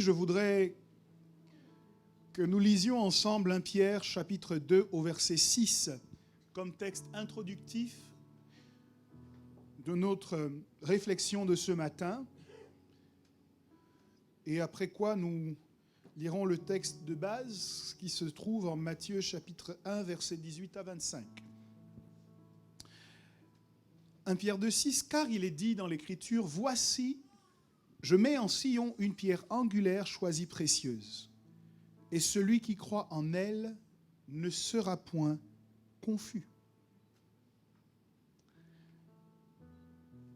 je voudrais que nous lisions ensemble 1 Pierre chapitre 2 au verset 6 comme texte introductif de notre réflexion de ce matin. Et après quoi nous lirons le texte de base qui se trouve en Matthieu chapitre 1 versets 18 à 25. 1 Pierre 2, 6, car il est dit dans l'Écriture, « Voici, je mets en Sion une pierre angulaire choisie précieuse, et celui qui croit en elle ne sera point confus. »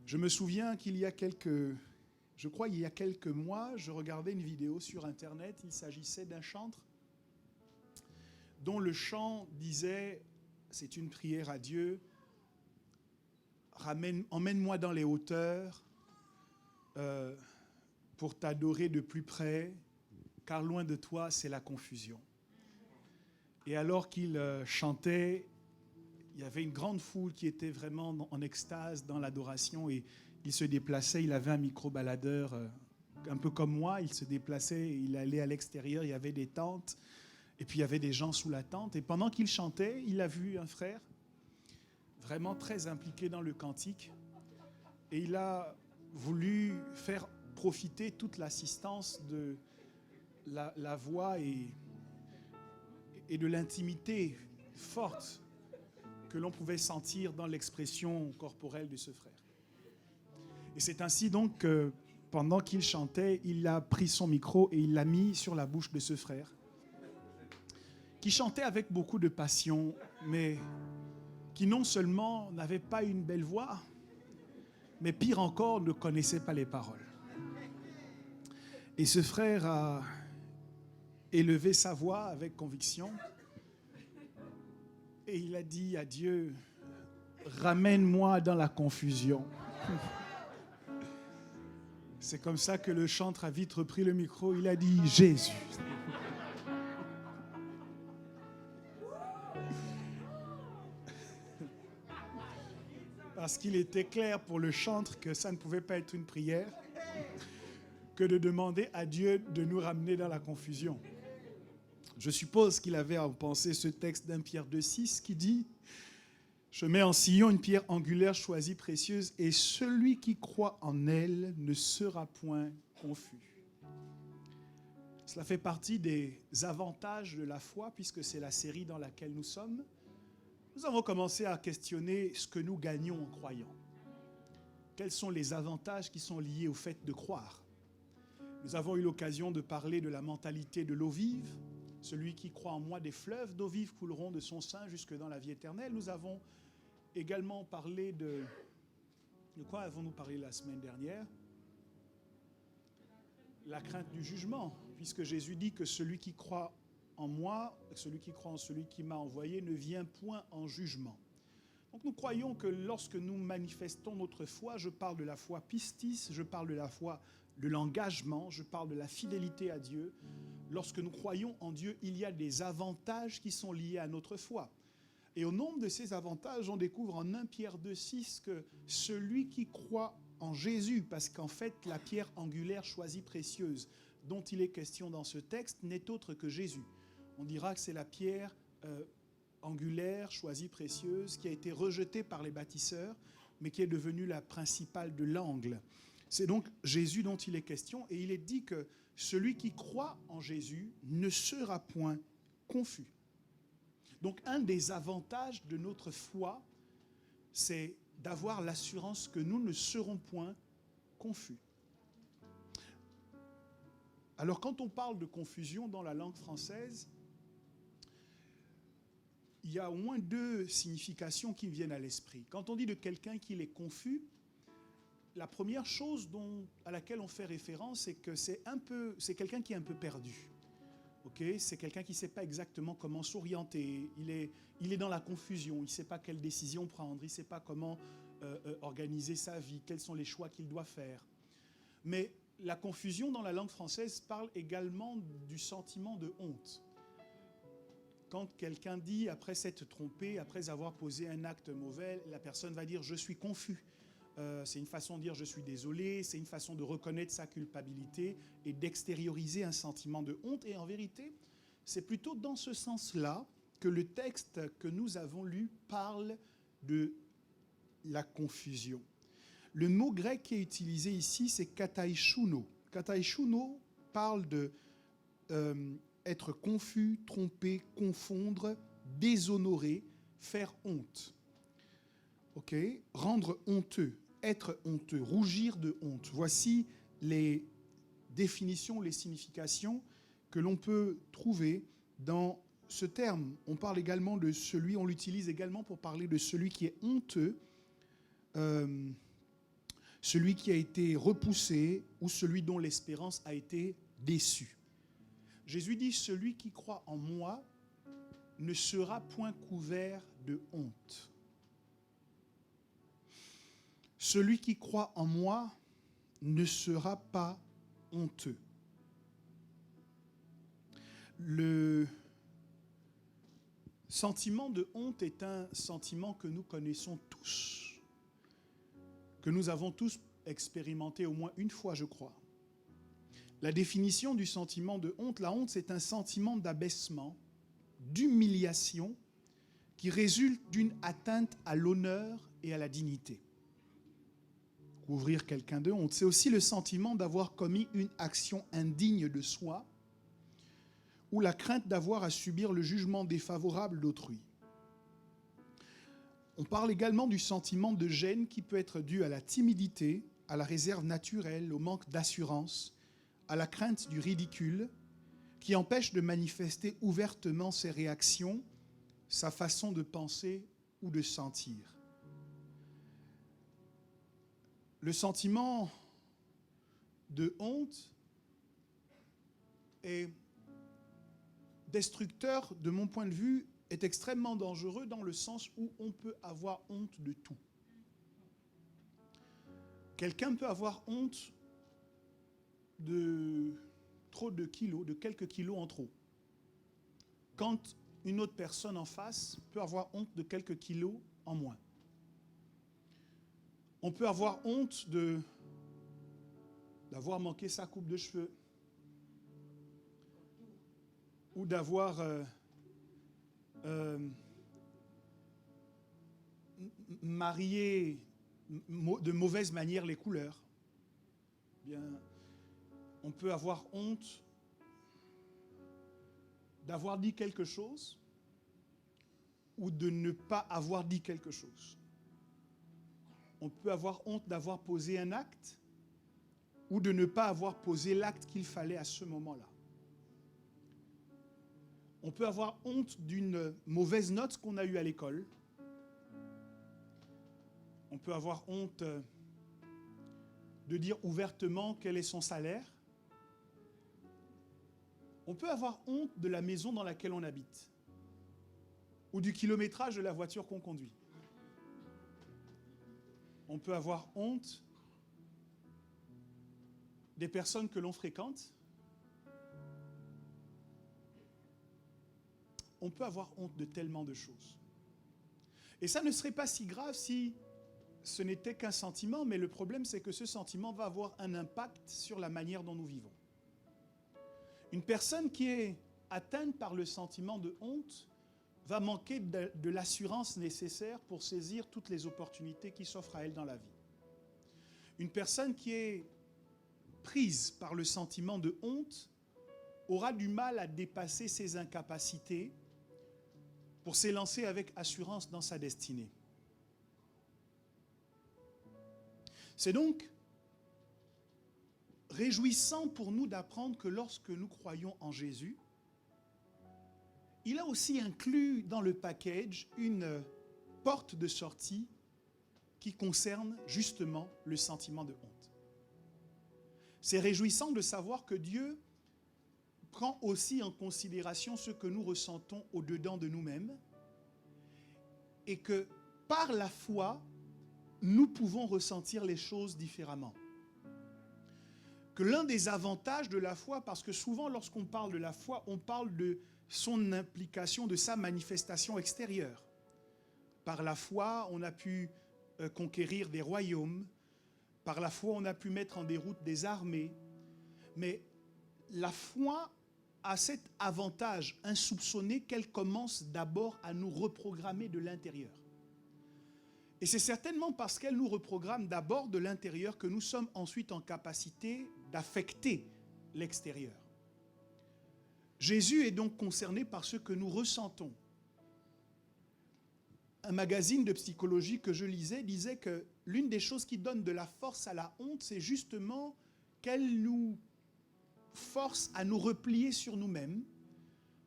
Je me souviens qu'il y a quelques mois, je regardais une vidéo sur Internet. Il s'agissait d'un chantre dont le chant disait, c'est une prière à Dieu, emmène-moi dans les hauteurs pour t'adorer de plus près, car loin de toi, c'est la confusion. Et alors qu'il chantait, il y avait une grande foule qui était vraiment en extase dans l'adoration et il se déplaçait, il avait un micro-baladeur un peu comme moi, il se déplaçait, il allait à l'extérieur, il y avait des tentes et puis il y avait des gens sous la tente. Et pendant qu'il chantait, il a vu un frère vraiment très impliqué dans le cantique et il a voulu faire profiter toute l'assistance de la voix et de l'intimité forte que l'on pouvait sentir dans l'expression corporelle de ce frère. Et c'est ainsi donc que pendant qu'il chantait, il a pris son micro et il l'a mis sur la bouche de ce frère, qui chantait avec beaucoup de passion, mais qui non seulement n'avait pas une belle voix, mais pire encore, ne connaissait pas les paroles. Et ce frère a élevé sa voix avec conviction et il a dit à Dieu, « Ramène-moi dans la confusion. » C'est comme ça que le chantre a vite repris le micro. Il a dit, « Jésus. » Parce qu'il était clair pour le chantre que ça ne pouvait pas être une prière que de demander à Dieu de nous ramener dans la confusion. Je suppose qu'il avait en pensée ce texte d'1 Pierre 2, 6 qui dit « Je mets en Sion une pierre angulaire choisie précieuse et celui qui croit en elle ne sera point confus. » Cela fait partie des avantages de la foi puisque c'est la série dans laquelle nous sommes. Nous avons commencé à questionner ce que nous gagnons en croyant. Quels sont les avantages qui sont liés au fait de croire? Nous avons eu l'occasion de parler de la mentalité de l'eau vive. Celui qui croit en moi, des fleuves d'eau vive couleront de son sein jusque dans la vie éternelle. Nous avons également parlé de quoi avons-nous parlé la semaine dernière? La crainte du jugement, puisque Jésus dit que celui qui croit en moi, celui qui croit en celui qui m'a envoyé ne vient point en jugement. Donc nous croyons que lorsque nous manifestons notre foi, je parle de la foi pistis, je parle de la foi de l'engagement, je parle de la fidélité à Dieu. Lorsque nous croyons en Dieu, il y a des avantages qui sont liés à notre foi. Et au nombre de ces avantages, on découvre en 1 Pierre 2, 6 que celui qui croit en Jésus, parce qu'en fait, la pierre angulaire choisie précieuse dont il est question dans ce texte n'est autre que Jésus. On dira que c'est la pierre angulaire choisie précieuse qui a été rejetée par les bâtisseurs, mais qui est devenue la principale de l'angle. C'est donc Jésus dont il est question, et il est dit que celui qui croit en Jésus ne sera point confus. Donc un des avantages de notre foi, c'est d'avoir l'assurance que nous ne serons point confus. Alors quand on parle de confusion dans la langue française, il y a au moins deux significations qui me viennent à l'esprit. Quand on dit de quelqu'un qu'il est confus, la première chose à laquelle on fait référence, c'est que c'est quelqu'un qui est un peu perdu. Okay? C'est quelqu'un qui ne sait pas exactement comment s'orienter. Il est dans la confusion. Il ne sait pas quelle décision prendre. Il ne sait pas comment organiser sa vie. Quels sont les choix qu'il doit faire. Mais la confusion dans la langue française parle également du sentiment de honte. Quand quelqu'un dit, après s'être trompé, après avoir posé un acte mauvais, la personne va dire « je suis confus ». c'est une façon de dire je suis désolé, c'est une façon de reconnaître sa culpabilité et d'extérioriser un sentiment de honte. Et en vérité, c'est plutôt dans ce sens-là que le texte que nous avons lu parle de la confusion. Le mot grec qui est utilisé ici, c'est kataïchouno. Kataïchouno parle de être confus, tromper, confondre, déshonorer, faire honte. Ok, rendre honteux, être honteux, rougir de honte. Voici les définitions, les significations que l'on peut trouver dans ce terme. On parle également de celui, on l'utilise également pour parler de celui qui est honteux, celui qui a été repoussé ou celui dont l'espérance a été déçue. Jésus dit, celui qui croit en moi ne sera point couvert de honte. Celui qui croit en moi ne sera pas honteux. Le sentiment de honte est un sentiment que nous connaissons tous, que nous avons tous expérimenté au moins une fois, je crois. La définition du sentiment de honte, la honte, c'est un sentiment d'abaissement, d'humiliation qui résulte d'une atteinte à l'honneur et à la dignité. Couvrir quelqu'un de honte, c'est aussi le sentiment d'avoir commis une action indigne de soi ou la crainte d'avoir à subir le jugement défavorable d'autrui. On parle également du sentiment de gêne qui peut être dû à la timidité, à la réserve naturelle, au manque d'assurance, à la crainte du ridicule, qui empêche de manifester ouvertement ses réactions, sa façon de penser ou de sentir. Le sentiment de honte est destructeur, de mon point de vue, est extrêmement dangereux dans le sens où on peut avoir honte de tout. Quelqu'un peut avoir honte de trop de kilos, de quelques kilos en trop. Quand une autre personne en face peut avoir honte de quelques kilos en moins. On peut avoir honte d'avoir manqué sa coupe de cheveux ou d'avoir marié de mauvaise manière les couleurs. Bien, on peut avoir honte d'avoir dit quelque chose ou de ne pas avoir dit quelque chose. On peut avoir honte d'avoir posé un acte ou de ne pas avoir posé l'acte qu'il fallait à ce moment-là. On peut avoir honte d'une mauvaise note qu'on a eue à l'école. On peut avoir honte de dire ouvertement quel est son salaire. On peut avoir honte de la maison dans laquelle on habite ou du kilométrage de la voiture qu'on conduit. On peut avoir honte des personnes que l'on fréquente. On peut avoir honte de tellement de choses. Et ça ne serait pas si grave si ce n'était qu'un sentiment, mais le problème c'est que ce sentiment va avoir un impact sur la manière dont nous vivons. Une personne qui est atteinte par le sentiment de honte va manquer de l'assurance nécessaire pour saisir toutes les opportunités qui s'offrent à elle dans la vie. Une personne qui est prise par le sentiment de honte aura du mal à dépasser ses incapacités pour s'élancer avec assurance dans sa destinée. C'est donc réjouissant pour nous d'apprendre que lorsque nous croyons en Jésus, il a aussi inclus dans le package une porte de sortie qui concerne justement le sentiment de honte. C'est réjouissant de savoir que Dieu prend aussi en considération ce que nous ressentons au-dedans de nous-mêmes et que par la foi, nous pouvons ressentir les choses différemment. Que l'un des avantages de la foi, parce que souvent lorsqu'on parle de la foi, on parle de son implication, de sa manifestation extérieure. Par la foi, on a pu conquérir des royaumes. Par la foi, on a pu mettre en déroute des armées. Mais la foi a cet avantage insoupçonné qu'elle commence d'abord à nous reprogrammer de l'intérieur. Et c'est certainement parce qu'elle nous reprogramme d'abord de l'intérieur que nous sommes ensuite en capacité d'affecter l'extérieur. Jésus est donc concerné par ce que nous ressentons. Un magazine de psychologie que je lisais disait que l'une des choses qui donne de la force à la honte, c'est justement qu'elle nous force à nous replier sur nous-mêmes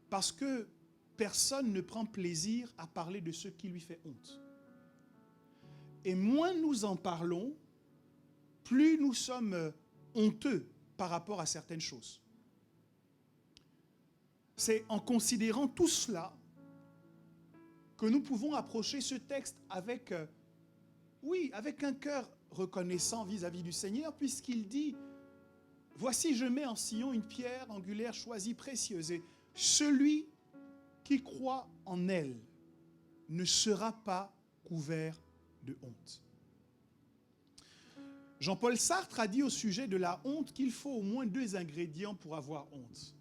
parce que personne ne prend plaisir à parler de ce qui lui fait honte. Et moins nous en parlons, plus nous sommes honteux par rapport à certaines choses. C'est en considérant tout cela que nous pouvons approcher ce texte avec, avec un cœur reconnaissant vis-à-vis du Seigneur, puisqu'il dit « Voici, je mets en Sion une pierre angulaire choisie, précieuse, et celui qui croit en elle ne sera pas couvert de honte. » Jean-Paul Sartre a dit au sujet de la honte qu'il faut au moins 2 ingrédients pour avoir honte.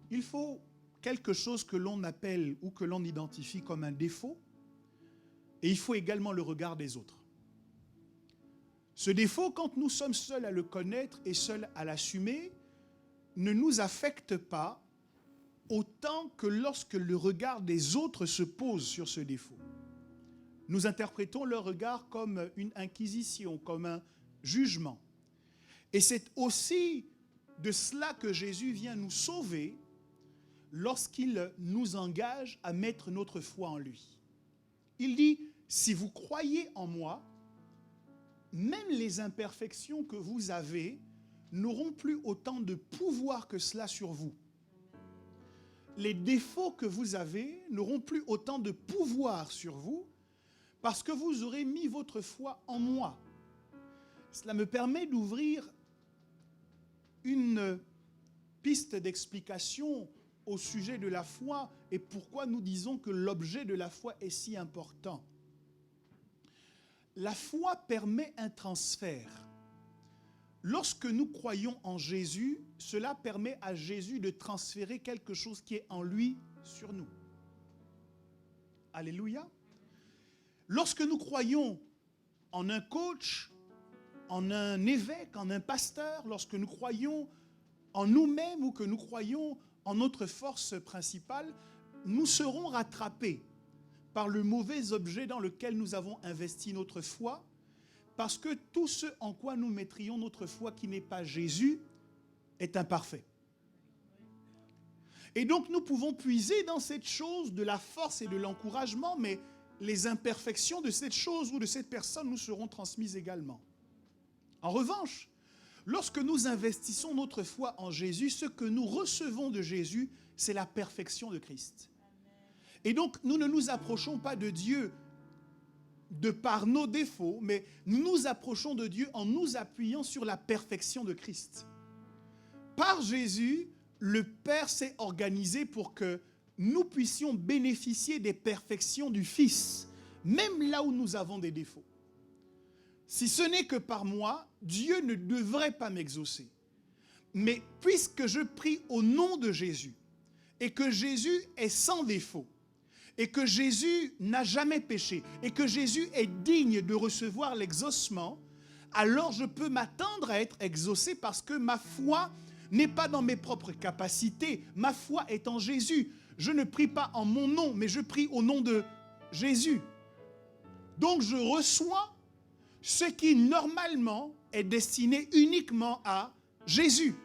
Il faut quelque chose que l'on appelle ou que l'on identifie comme un défaut, et il faut également le regard des autres. Ce défaut, quand nous sommes seuls à le connaître et seuls à l'assumer, ne nous affecte pas autant que lorsque le regard des autres se pose sur ce défaut. Nous interprétons leur regard comme une inquisition, comme un jugement. Et c'est aussi de cela que Jésus vient nous sauver lorsqu'il nous engage à mettre notre foi en lui. Il dit, si vous croyez en moi, même les imperfections que vous avez n'auront plus autant de pouvoir que cela sur vous. Les défauts que vous avez n'auront plus autant de pouvoir sur vous parce que vous aurez mis votre foi en moi. Cela me permet d'ouvrir une piste d'explication au sujet de la foi et pourquoi nous disons que l'objet de la foi est si important. La foi permet un transfert. Lorsque nous croyons en Jésus, cela permet à Jésus de transférer quelque chose qui est en lui sur nous. Alléluia. Lorsque nous croyons en un coach, en un évêque, en un pasteur, lorsque nous croyons en nous-mêmes ou que nous croyons en notre force principale, nous serons rattrapés par le mauvais objet dans lequel nous avons investi notre foi, parce que tout ce en quoi nous mettrions notre foi qui n'est pas Jésus est imparfait. Et donc nous pouvons puiser dans cette chose de la force et de l'encouragement, mais les imperfections de cette chose ou de cette personne nous seront transmises également. En revanche, lorsque nous investissons notre foi en Jésus, ce que nous recevons de Jésus, c'est la perfection de Christ. Et donc, nous ne nous approchons pas de Dieu de par nos défauts, mais nous nous approchons de Dieu en nous appuyant sur la perfection de Christ. Par Jésus, le Père s'est organisé pour que nous puissions bénéficier des perfections du Fils, même là où nous avons des défauts. Si ce n'est que par moi, Dieu ne devrait pas m'exaucer. Mais puisque je prie au nom de Jésus, et que Jésus est sans défaut, et que Jésus n'a jamais péché, et que Jésus est digne de recevoir l'exaucement, alors je peux m'attendre à être exaucé parce que ma foi n'est pas dans mes propres capacités, ma foi est en Jésus. Je ne prie pas en mon nom, mais je prie au nom de Jésus. Donc je reçois ce qui normalement est destiné uniquement à Jésus.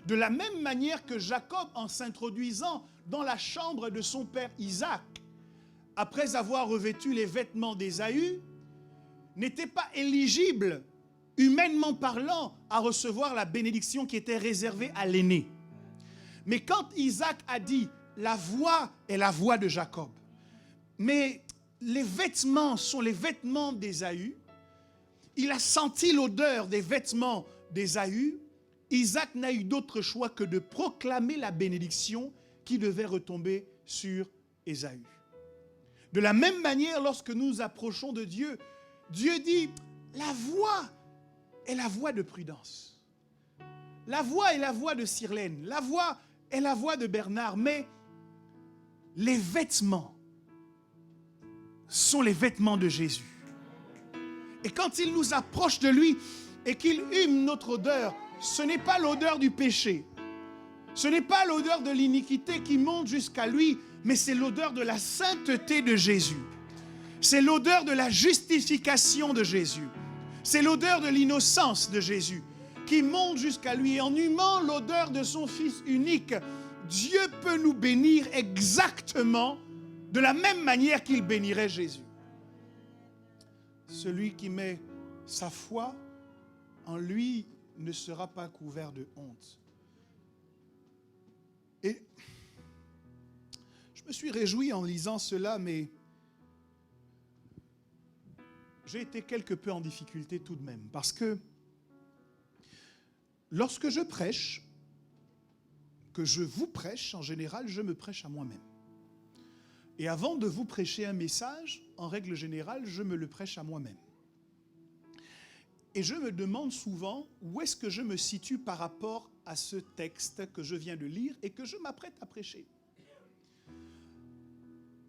De la même manière que Jacob, en s'introduisant dans la chambre de son père Isaac, après avoir revêtu les vêtements d'Ésaü, n'était pas éligible, humainement parlant, à recevoir la bénédiction qui était réservée à l'aîné. Mais quand Isaac a dit « la voix est la voix de Jacob », mais les vêtements sont les vêtements d'Ésaü, il a senti l'odeur des vêtements d'Ésaü, Isaac n'a eu d'autre choix que de proclamer la bénédiction qui devait retomber sur Ésaü. De la même manière, lorsque nous nous approchons de Dieu, Dieu dit, la voix est la voix de Prudence. La voix est la voix de Cyrlène. La voix est la voix de Bernard. Mais les vêtements sont les vêtements de Jésus. Et quand il nous approche de lui et qu'il hume notre odeur, ce n'est pas l'odeur du péché. Ce n'est pas l'odeur de l'iniquité qui monte jusqu'à lui, mais c'est l'odeur de la sainteté de Jésus. C'est l'odeur de la justification de Jésus. C'est l'odeur de l'innocence de Jésus qui monte jusqu'à lui. Et en humant l'odeur de son Fils unique, Dieu peut nous bénir exactement de la même manière qu'il bénirait Jésus. Celui qui met sa foi en lui ne sera pas couvert de honte. Et je me suis réjoui en lisant cela, mais j'ai été quelque peu en difficulté tout de même. Parce que lorsque je prêche, que je vous prêche, en général, je me prêche à moi-même. Et avant de vous prêcher un message, en règle générale, je me le prêche à moi-même. Et je me demande souvent où est-ce que je me situe par rapport à ce texte que je viens de lire et que je m'apprête à prêcher.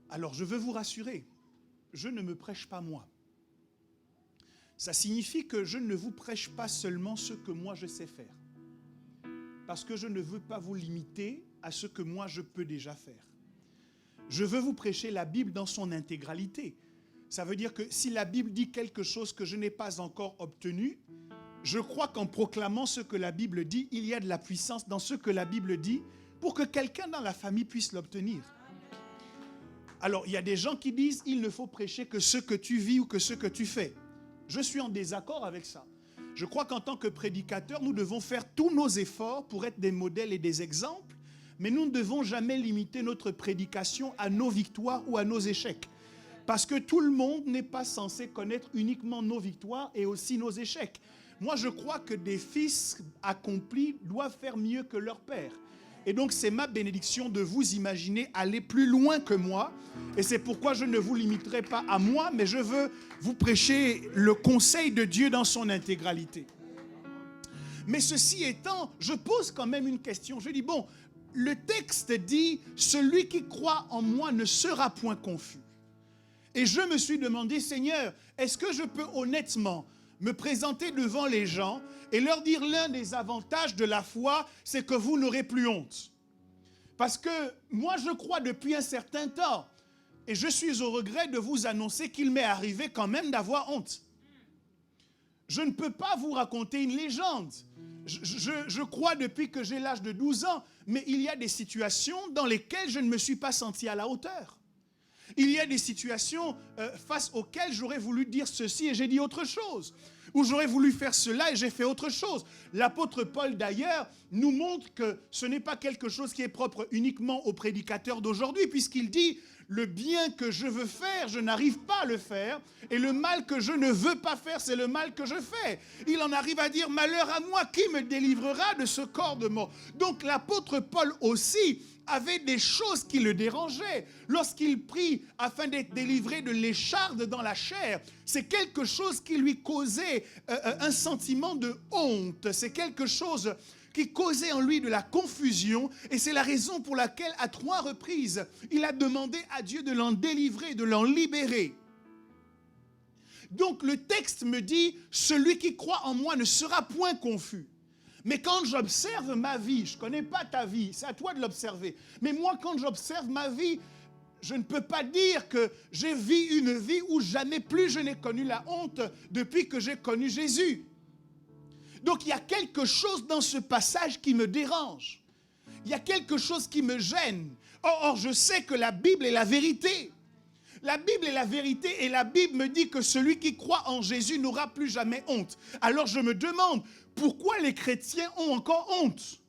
Alors je veux vous rassurer, je ne me prêche pas moi. Ça signifie que je ne vous prêche pas seulement ce que moi je sais faire. Parce que je ne veux pas vous limiter à ce que moi je peux déjà faire. Je veux vous prêcher la Bible dans son intégralité. Ça veut dire que si la Bible dit quelque chose que je n'ai pas encore obtenu, je crois qu'en proclamant ce que la Bible dit, il y a de la puissance dans ce que la Bible dit pour que quelqu'un dans la famille puisse l'obtenir. Alors, il y a des gens qui disent, il ne faut prêcher que ce que tu vis ou que ce que tu fais. Je suis en désaccord avec ça. Je crois qu'en tant que prédicateurs, nous devons faire tous nos efforts pour être des modèles et des exemples, mais nous ne devons jamais limiter notre prédication à nos victoires ou à nos échecs. Parce que tout le monde n'est pas censé connaître uniquement nos victoires et aussi nos échecs. Moi, je crois que des fils accomplis doivent faire mieux que leur père. Et donc, c'est ma bénédiction de vous imaginer aller plus loin que moi. Et c'est pourquoi je ne vous limiterai pas à moi, mais je veux vous prêcher le conseil de Dieu dans son intégralité. Mais ceci étant, je pose quand même une question. Je dis, bon, le texte dit, celui qui croit en moi ne sera point confus. Et je me suis demandé, Seigneur, est-ce que je peux honnêtement me présenter devant les gens et leur dire l'un des avantages de la foi, c'est que vous n'aurez plus honte. Parce que moi, je crois depuis un certain temps, et je suis au regret de vous annoncer qu'il m'est arrivé quand même d'avoir honte. Je ne peux pas vous raconter une légende. Je crois depuis que j'ai l'âge de 12 ans, mais il y a des situations dans lesquelles je ne me suis pas senti à la hauteur. Il y a des situations face auxquelles j'aurais voulu dire ceci et j'ai dit autre chose. Ou j'aurais voulu faire cela et j'ai fait autre chose. L'apôtre Paul, d'ailleurs, nous montre que ce n'est pas quelque chose qui est propre uniquement aux prédicateurs d'aujourd'hui, puisqu'il dit « Le bien que je veux faire, je n'arrive pas à le faire, et le mal que je ne veux pas faire, c'est le mal que je fais. » Il en arrive à dire « Malheur à moi, qui me délivrera de ce corps de mort ?» Donc l'apôtre Paul aussi avait des choses qui le dérangeaient. Lorsqu'il prie afin d'être délivré de l'écharde dans la chair, c'est quelque chose qui lui causait un sentiment de honte. C'est quelque chose qui causait en lui de la confusion. Et c'est la raison pour laquelle, à 3 reprises, il a demandé à Dieu de l'en délivrer, de l'en libérer. Donc le texte me dit, celui qui croit en moi ne sera point confus. Mais quand j'observe ma vie, je ne connais pas ta vie, c'est à toi de l'observer. Mais moi, quand j'observe ma vie, je ne peux pas dire que j'ai vécu une vie où jamais plus je n'ai connu la honte depuis que j'ai connu Jésus. Donc il y a quelque chose dans ce passage qui me dérange. Il y a quelque chose qui me gêne. Or, je sais que la Bible est la vérité. La Bible est la vérité et la Bible me dit que celui qui croit en Jésus n'aura plus jamais honte. Alors je me demande, pourquoi les chrétiens ont encore honte?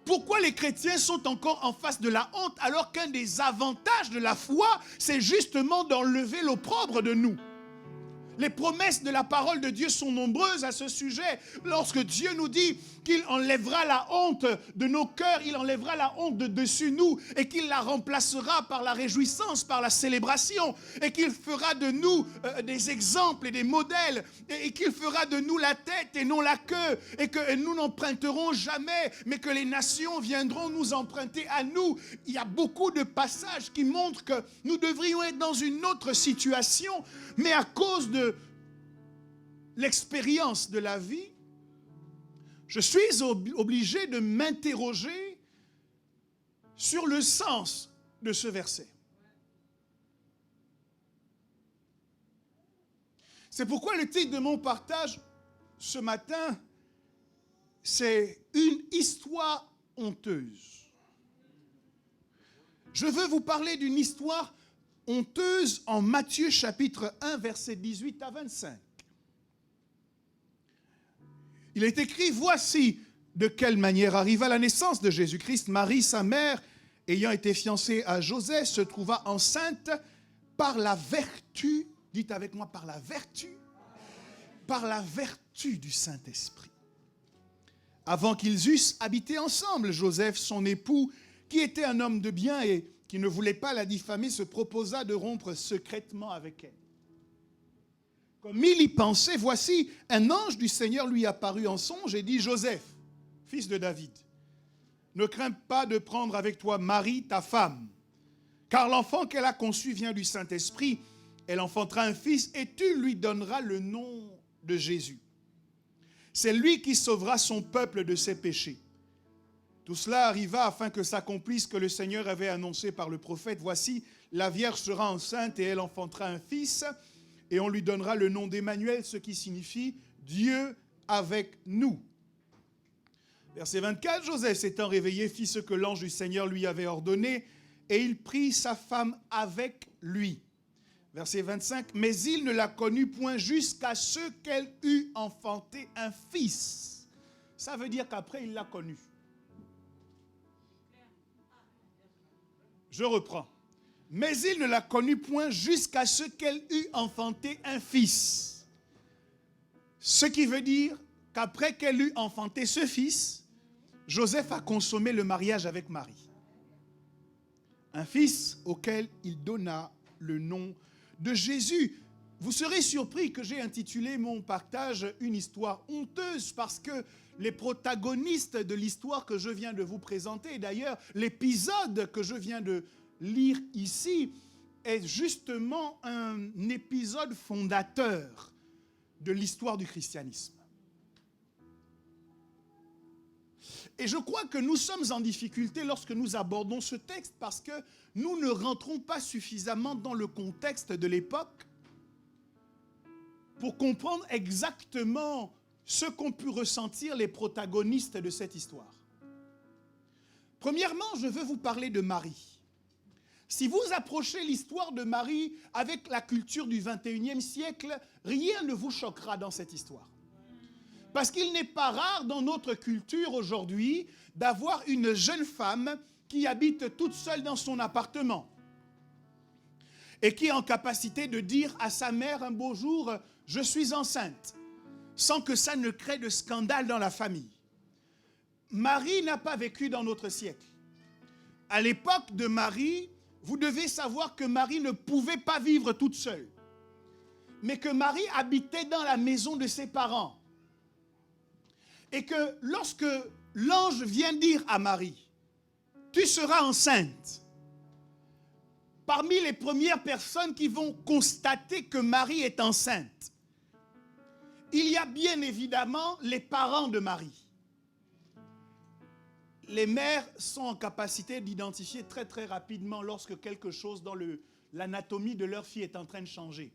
Pourquoi les chrétiens sont encore en face de la honte alors qu'un des avantages de la foi, c'est justement d'enlever l'opprobre de nous? Les promesses de la parole de Dieu sont nombreuses à ce sujet. Lorsque Dieu nous dit qu'il enlèvera la honte de nos cœurs, il enlèvera la honte de dessus nous et qu'il la remplacera par la réjouissance, par la célébration et qu'il fera de nous des exemples et des modèles et qu'il fera de nous la tête et non la queue et que nous n'emprunterons jamais mais que les nations viendront nous emprunter à nous. Il y a beaucoup de passages qui montrent que nous devrions être dans une autre situation, mais à cause de l'expérience de la vie, je suis obligé de m'interroger sur le sens de ce verset. C'est pourquoi le titre de mon partage ce matin, c'est une histoire honteuse. Je veux vous parler d'une histoire honteuse en Matthieu chapitre 1, versets 18 à 25. Il est écrit, voici de quelle manière arriva la naissance de Jésus-Christ. Marie, sa mère, ayant été fiancée à Joseph, se trouva enceinte par la vertu, dites avec moi, par la vertu du Saint-Esprit. Avant qu'ils eussent habité ensemble, Joseph, son époux, qui était un homme de bien et qui ne voulait pas la diffamer, se proposa de rompre secrètement avec elle. Comme il y pensait, voici, un ange du Seigneur lui apparut en songe et dit, Joseph, fils de David, ne crains pas de prendre avec toi Marie, ta femme, car l'enfant qu'elle a conçu vient du Saint-Esprit. Elle enfantera un fils et tu lui donneras le nom de Jésus. C'est lui qui sauvera son peuple de ses péchés. Tout cela arriva afin que s'accomplisse ce que le Seigneur avait annoncé par le prophète. Voici, la Vierge sera enceinte et elle enfantera un fils et on lui donnera le nom d'Emmanuel, ce qui signifie Dieu avec nous. Verset 24, Joseph s'étant réveillé fit ce que l'ange du Seigneur lui avait ordonné et il prit sa femme avec lui. Verset 25, mais il ne la connut point jusqu'à ce qu'elle eût enfanté un fils. Ça veut dire qu'après il l'a connue. Je reprends. Mais il ne la connut point jusqu'à ce qu'elle eût enfanté un fils. Ce qui veut dire qu'après qu'elle eût enfanté ce fils, Joseph a consommé le mariage avec Marie. Un fils auquel il donna le nom de Jésus. Vous serez surpris que j'ai intitulé mon partage « Une histoire honteuse » parce que les protagonistes de l'histoire que je viens de vous présenter, et d'ailleurs l'épisode que je viens de lire ici, est justement un épisode fondateur de l'histoire du christianisme. Et je crois que nous sommes en difficulté lorsque nous abordons ce texte parce que nous ne rentrons pas suffisamment dans le contexte de l'époque pour comprendre exactement ce qu'ont pu ressentir les protagonistes de cette histoire. Premièrement, je veux vous parler de Marie. Si vous approchez l'histoire de Marie avec la culture du 21e siècle, rien ne vous choquera dans cette histoire. Parce qu'il n'est pas rare dans notre culture aujourd'hui d'avoir une jeune femme qui habite toute seule dans son appartement et qui est en capacité de dire à sa mère un beau jour « Je suis enceinte », sans que ça ne crée de scandale dans la famille. Marie n'a pas vécu dans notre siècle. À l'époque de Marie, vous devez savoir que Marie ne pouvait pas vivre toute seule, mais que Marie habitait dans la maison de ses parents. Et que lorsque l'ange vient dire à Marie, tu seras enceinte, parmi les premières personnes qui vont constater que Marie est enceinte, il y a bien évidemment les parents de Marie. Les mères sont en capacité d'identifier très très rapidement lorsque quelque chose dans l'anatomie de leur fille est en train de changer.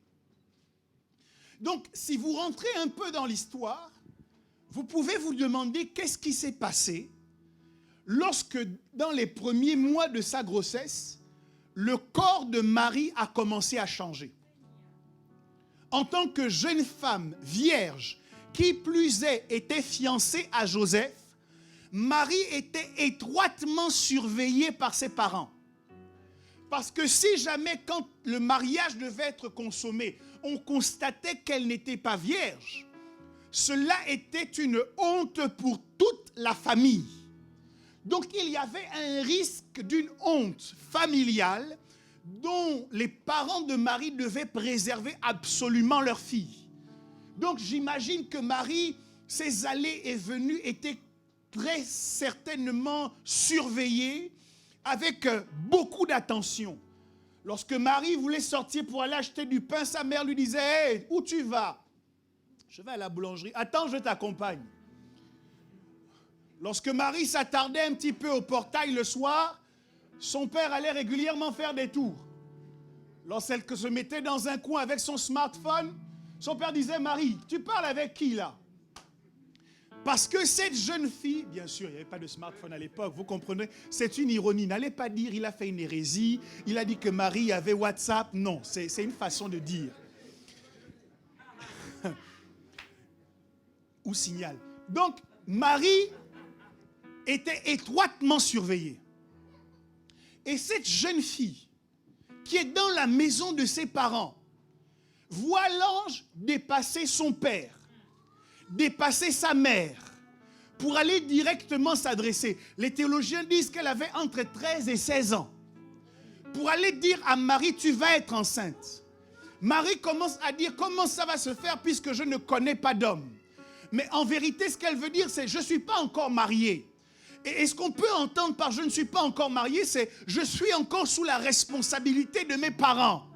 Donc, si vous rentrez un peu dans l'histoire, vous pouvez vous demander qu'est-ce qui s'est passé lorsque, dans les premiers mois de sa grossesse, le corps de Marie a commencé à changer. En tant que jeune femme vierge, qui plus est était fiancée à Joseph, Marie était étroitement surveillée par ses parents. Parce que si jamais, quand le mariage devait être consommé, on constatait qu'elle n'était pas vierge, cela était une honte pour toute la famille. Donc il y avait un risque d'une honte familiale dont les parents de Marie devaient préserver absolument leur fille. Donc j'imagine que Marie, ses allées et venues étaient très certainement surveillées avec beaucoup d'attention. Lorsque Marie voulait sortir pour aller acheter du pain, sa mère lui disait « Hey, où tu vas ?»« Je vais à la boulangerie. »« Attends, je t'accompagne. » Lorsque Marie s'attardait un petit peu au portail le soir, son père allait régulièrement faire des tours. Lorsqu'elle se mettait dans un coin avec son smartphone, son père disait « Marie, tu parles avec qui là ?» Parce que cette jeune fille, bien sûr, il n'y avait pas de smartphone à l'époque, vous comprenez, c'est une ironie. N'allez pas dire il a fait une hérésie, il a dit que Marie avait WhatsApp. Non, c'est une façon de dire. Ou signal. Donc, Marie était étroitement surveillée. Et cette jeune fille, qui est dans la maison de ses parents, voit l'ange dépasser son père, dépasser sa mère, pour aller directement s'adresser. Les théologiens disent qu'elle avait entre 13 et 16 ans. Pour aller dire à Marie, tu vas être enceinte. Marie commence à dire, comment ça va se faire puisque je ne connais pas d'homme. Mais en vérité, ce qu'elle veut dire, c'est, je ne suis pas encore mariée. Et ce qu'on peut entendre par je ne suis pas encore mariée, c'est, je suis encore sous la responsabilité de mes parents.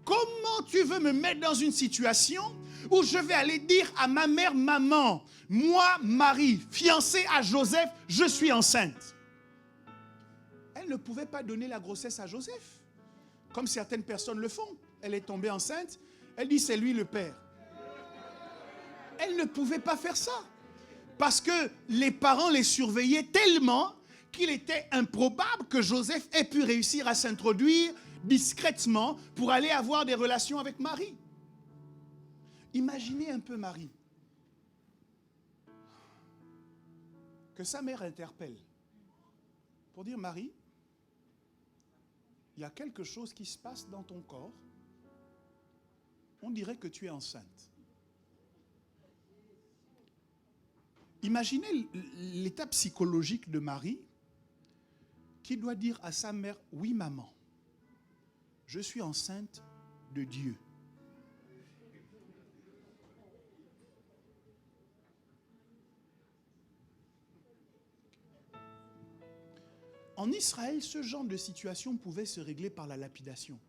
Comment tu veux me mettre dans une situation où je vais aller dire à ma mère, maman, moi, Marie, fiancée à Joseph, je suis enceinte. Elle ne pouvait pas donner la grossesse à Joseph, comme certaines personnes le font. Elle est tombée enceinte, elle dit c'est lui le père. Elle ne pouvait pas faire ça, parce que les parents les surveillaient tellement qu'il était improbable que Joseph ait pu réussir à s'introduire discrètement pour aller avoir des relations avec Marie. Imaginez un peu Marie, que sa mère interpelle pour dire, Marie, il y a quelque chose qui se passe dans ton corps, on dirait que tu es enceinte. Imaginez l'état psychologique de Marie qui doit dire à sa mère, oui maman, je suis enceinte de Dieu. En Israël, ce genre de situation pouvait se régler par la lapidation.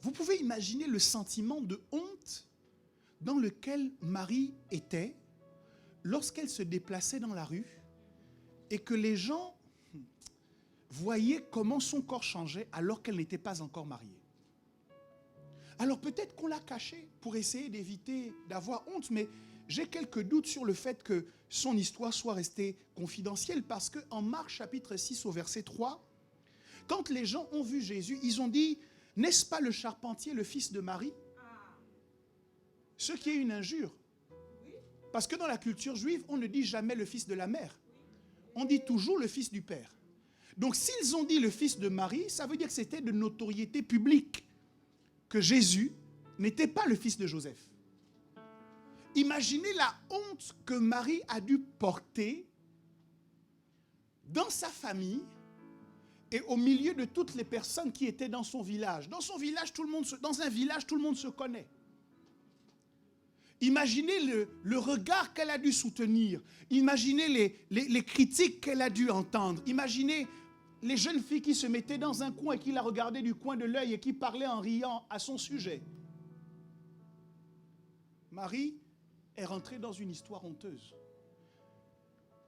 Vous pouvez imaginer le sentiment de honte dans lequel Marie était lorsqu'elle se déplaçait dans la rue et que les gens voyaient comment son corps changeait alors qu'elle n'était pas encore mariée. Alors peut-être qu'on l'a cachée pour essayer d'éviter d'avoir honte, mais j'ai quelques doutes sur le fait que son histoire soit restée confidentielle parce qu'en Marc chapitre 6 au verset 3, quand les gens ont vu Jésus, ils ont dit, n'est-ce pas le charpentier, le fils de Marie? Ce qui est une injure. Parce que dans la culture juive, on ne dit jamais le fils de la mère. On dit toujours le fils du père. Donc s'ils ont dit le fils de Marie, ça veut dire que c'était de notoriété publique que Jésus n'était pas le fils de Joseph. Imaginez la honte que Marie a dû porter dans sa famille et au milieu de toutes les personnes qui étaient dans son village. Dans son village, dans un village, tout le monde se connaît. Imaginez le regard qu'elle a dû soutenir. Imaginez les critiques qu'elle a dû entendre. Imaginez les jeunes filles qui se mettaient dans un coin et qui la regardaient du coin de l'œil et qui parlaient en riant à son sujet. Marie est rentrée dans une histoire honteuse.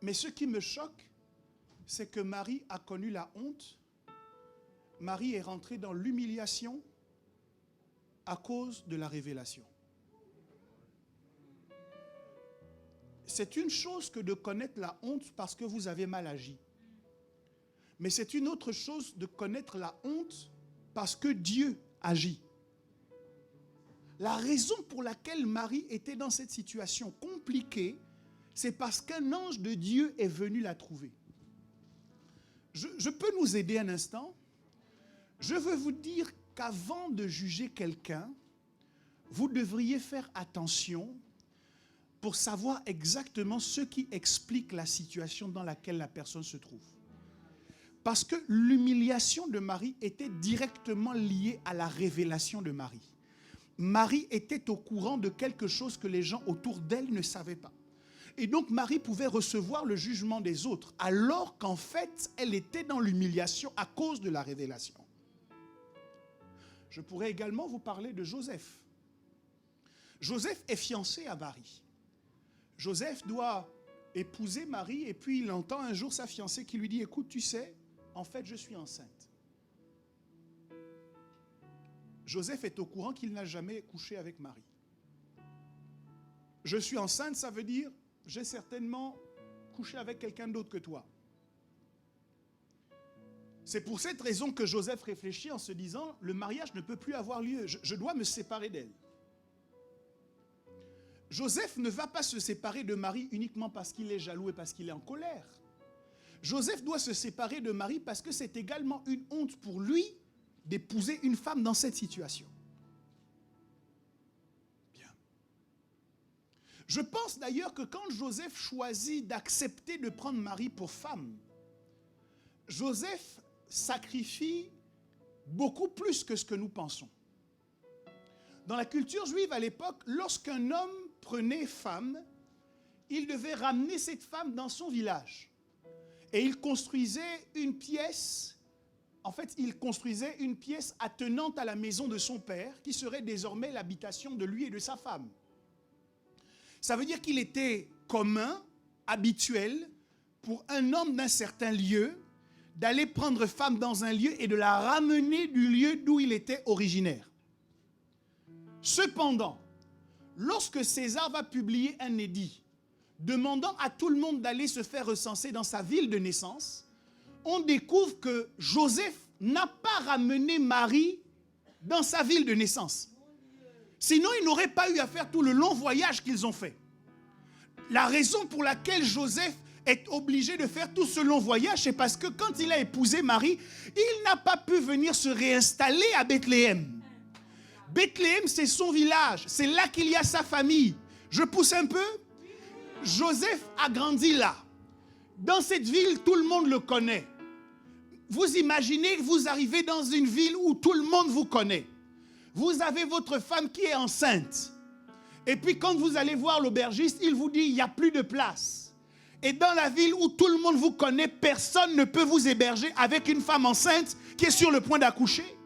Mais ce qui me choque, c'est que Marie a connu la honte. Marie est rentrée dans l'humiliation à cause de la révélation. C'est une chose que de connaître la honte parce que vous avez mal agi. Mais c'est une autre chose de connaître la honte parce que Dieu agit. La raison pour laquelle Marie était dans cette situation compliquée, c'est parce qu'un ange de Dieu est venu la trouver. Je peux nous aider un instant? Je veux vous dire qu'avant de juger quelqu'un, vous devriez faire attention pour savoir exactement ce qui explique la situation dans laquelle la personne se trouve. Parce que l'humiliation de Marie était directement liée à la révélation de Marie. Marie était au courant de quelque chose que les gens autour d'elle ne savaient pas. Et donc Marie pouvait recevoir le jugement des autres, alors qu'en fait, elle était dans l'humiliation à cause de la révélation. Je pourrais également vous parler de Joseph. Joseph est fiancé à Marie. Joseph doit épouser Marie et puis il entend un jour sa fiancée qui lui dit « Écoute, tu sais, en fait, je suis enceinte. » Joseph est au courant qu'il n'a jamais couché avec Marie. Je suis enceinte, ça veut dire j'ai certainement couché avec quelqu'un d'autre que toi. C'est pour cette raison que Joseph réfléchit en se disant le mariage ne peut plus avoir lieu, je dois me séparer d'elle. Joseph ne va pas se séparer de Marie uniquement parce qu'il est jaloux et parce qu'il est en colère. Joseph doit se séparer de Marie parce que c'est également une honte pour lui d'épouser une femme dans cette situation. Bien. Je pense d'ailleurs que quand Joseph choisit d'accepter de prendre Marie pour femme, Joseph sacrifie beaucoup plus que ce que nous pensons. Dans la culture juive à l'époque, lorsqu'un homme prenait femme, il devait ramener cette femme dans son village. Et il construisait une pièce, il construisait une pièce attenante à la maison de son père, qui serait désormais l'habitation de lui et de sa femme. Ça veut dire qu'il était commun, habituel, pour un homme d'un certain lieu, d'aller prendre femme dans un lieu et de la ramener du lieu d'où il était originaire. Cependant, lorsque César va publier un édit demandant à tout le monde d'aller se faire recenser dans sa ville de naissance, on découvre que Joseph n'a pas ramené Marie dans sa ville de naissance. Sinon, il n'aurait pas eu à faire tout le long voyage qu'ils ont fait. La raison pour laquelle Joseph est obligé de faire tout ce long voyage, c'est parce que quand il a épousé Marie, il n'a pas pu venir se réinstaller à Bethléem. Bethléem, c'est son village. C'est là qu'il y a sa famille. Je pousse un peu. Joseph a grandi là. Dans cette ville, tout le monde le connaît. Vous imaginez que vous arrivez dans une ville où tout le monde vous connaît. Vous avez votre femme qui est enceinte. Et puis quand vous allez voir l'aubergiste, il vous dit, il n'y a plus de place. Et dans la ville où tout le monde vous connaît, personne ne peut vous héberger avec une femme enceinte qui est sur le point d'accoucher.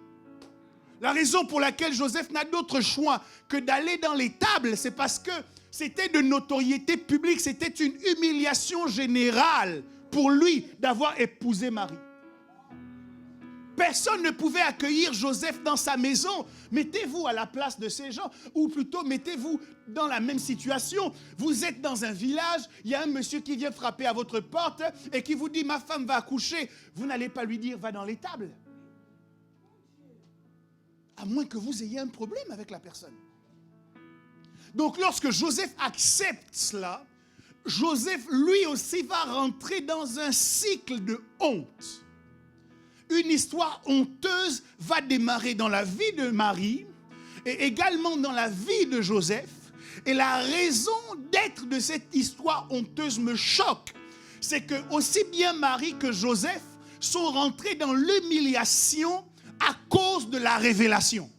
La raison pour laquelle Joseph n'a d'autre choix que d'aller dans les tables, c'est parce que c'était de notoriété publique, c'était une humiliation générale pour lui d'avoir épousé Marie. Personne ne pouvait accueillir Joseph dans sa maison. Mettez-vous à la place de ces gens, ou plutôt mettez-vous dans la même situation. Vous êtes dans un village, il y a un monsieur qui vient frapper à votre porte et qui vous dit « ma femme va accoucher ». Vous n'allez pas lui dire « va dans les tables ». À moins que vous ayez un problème avec la personne. Donc lorsque Joseph accepte cela, Joseph lui aussi va rentrer dans un cycle de honte. Une histoire honteuse va démarrer dans la vie de Marie et également dans la vie de Joseph. Et la raison d'être de cette histoire honteuse me choque. C'est que aussi bien Marie que Joseph sont rentrés dans l'humiliation à cause de la révélation.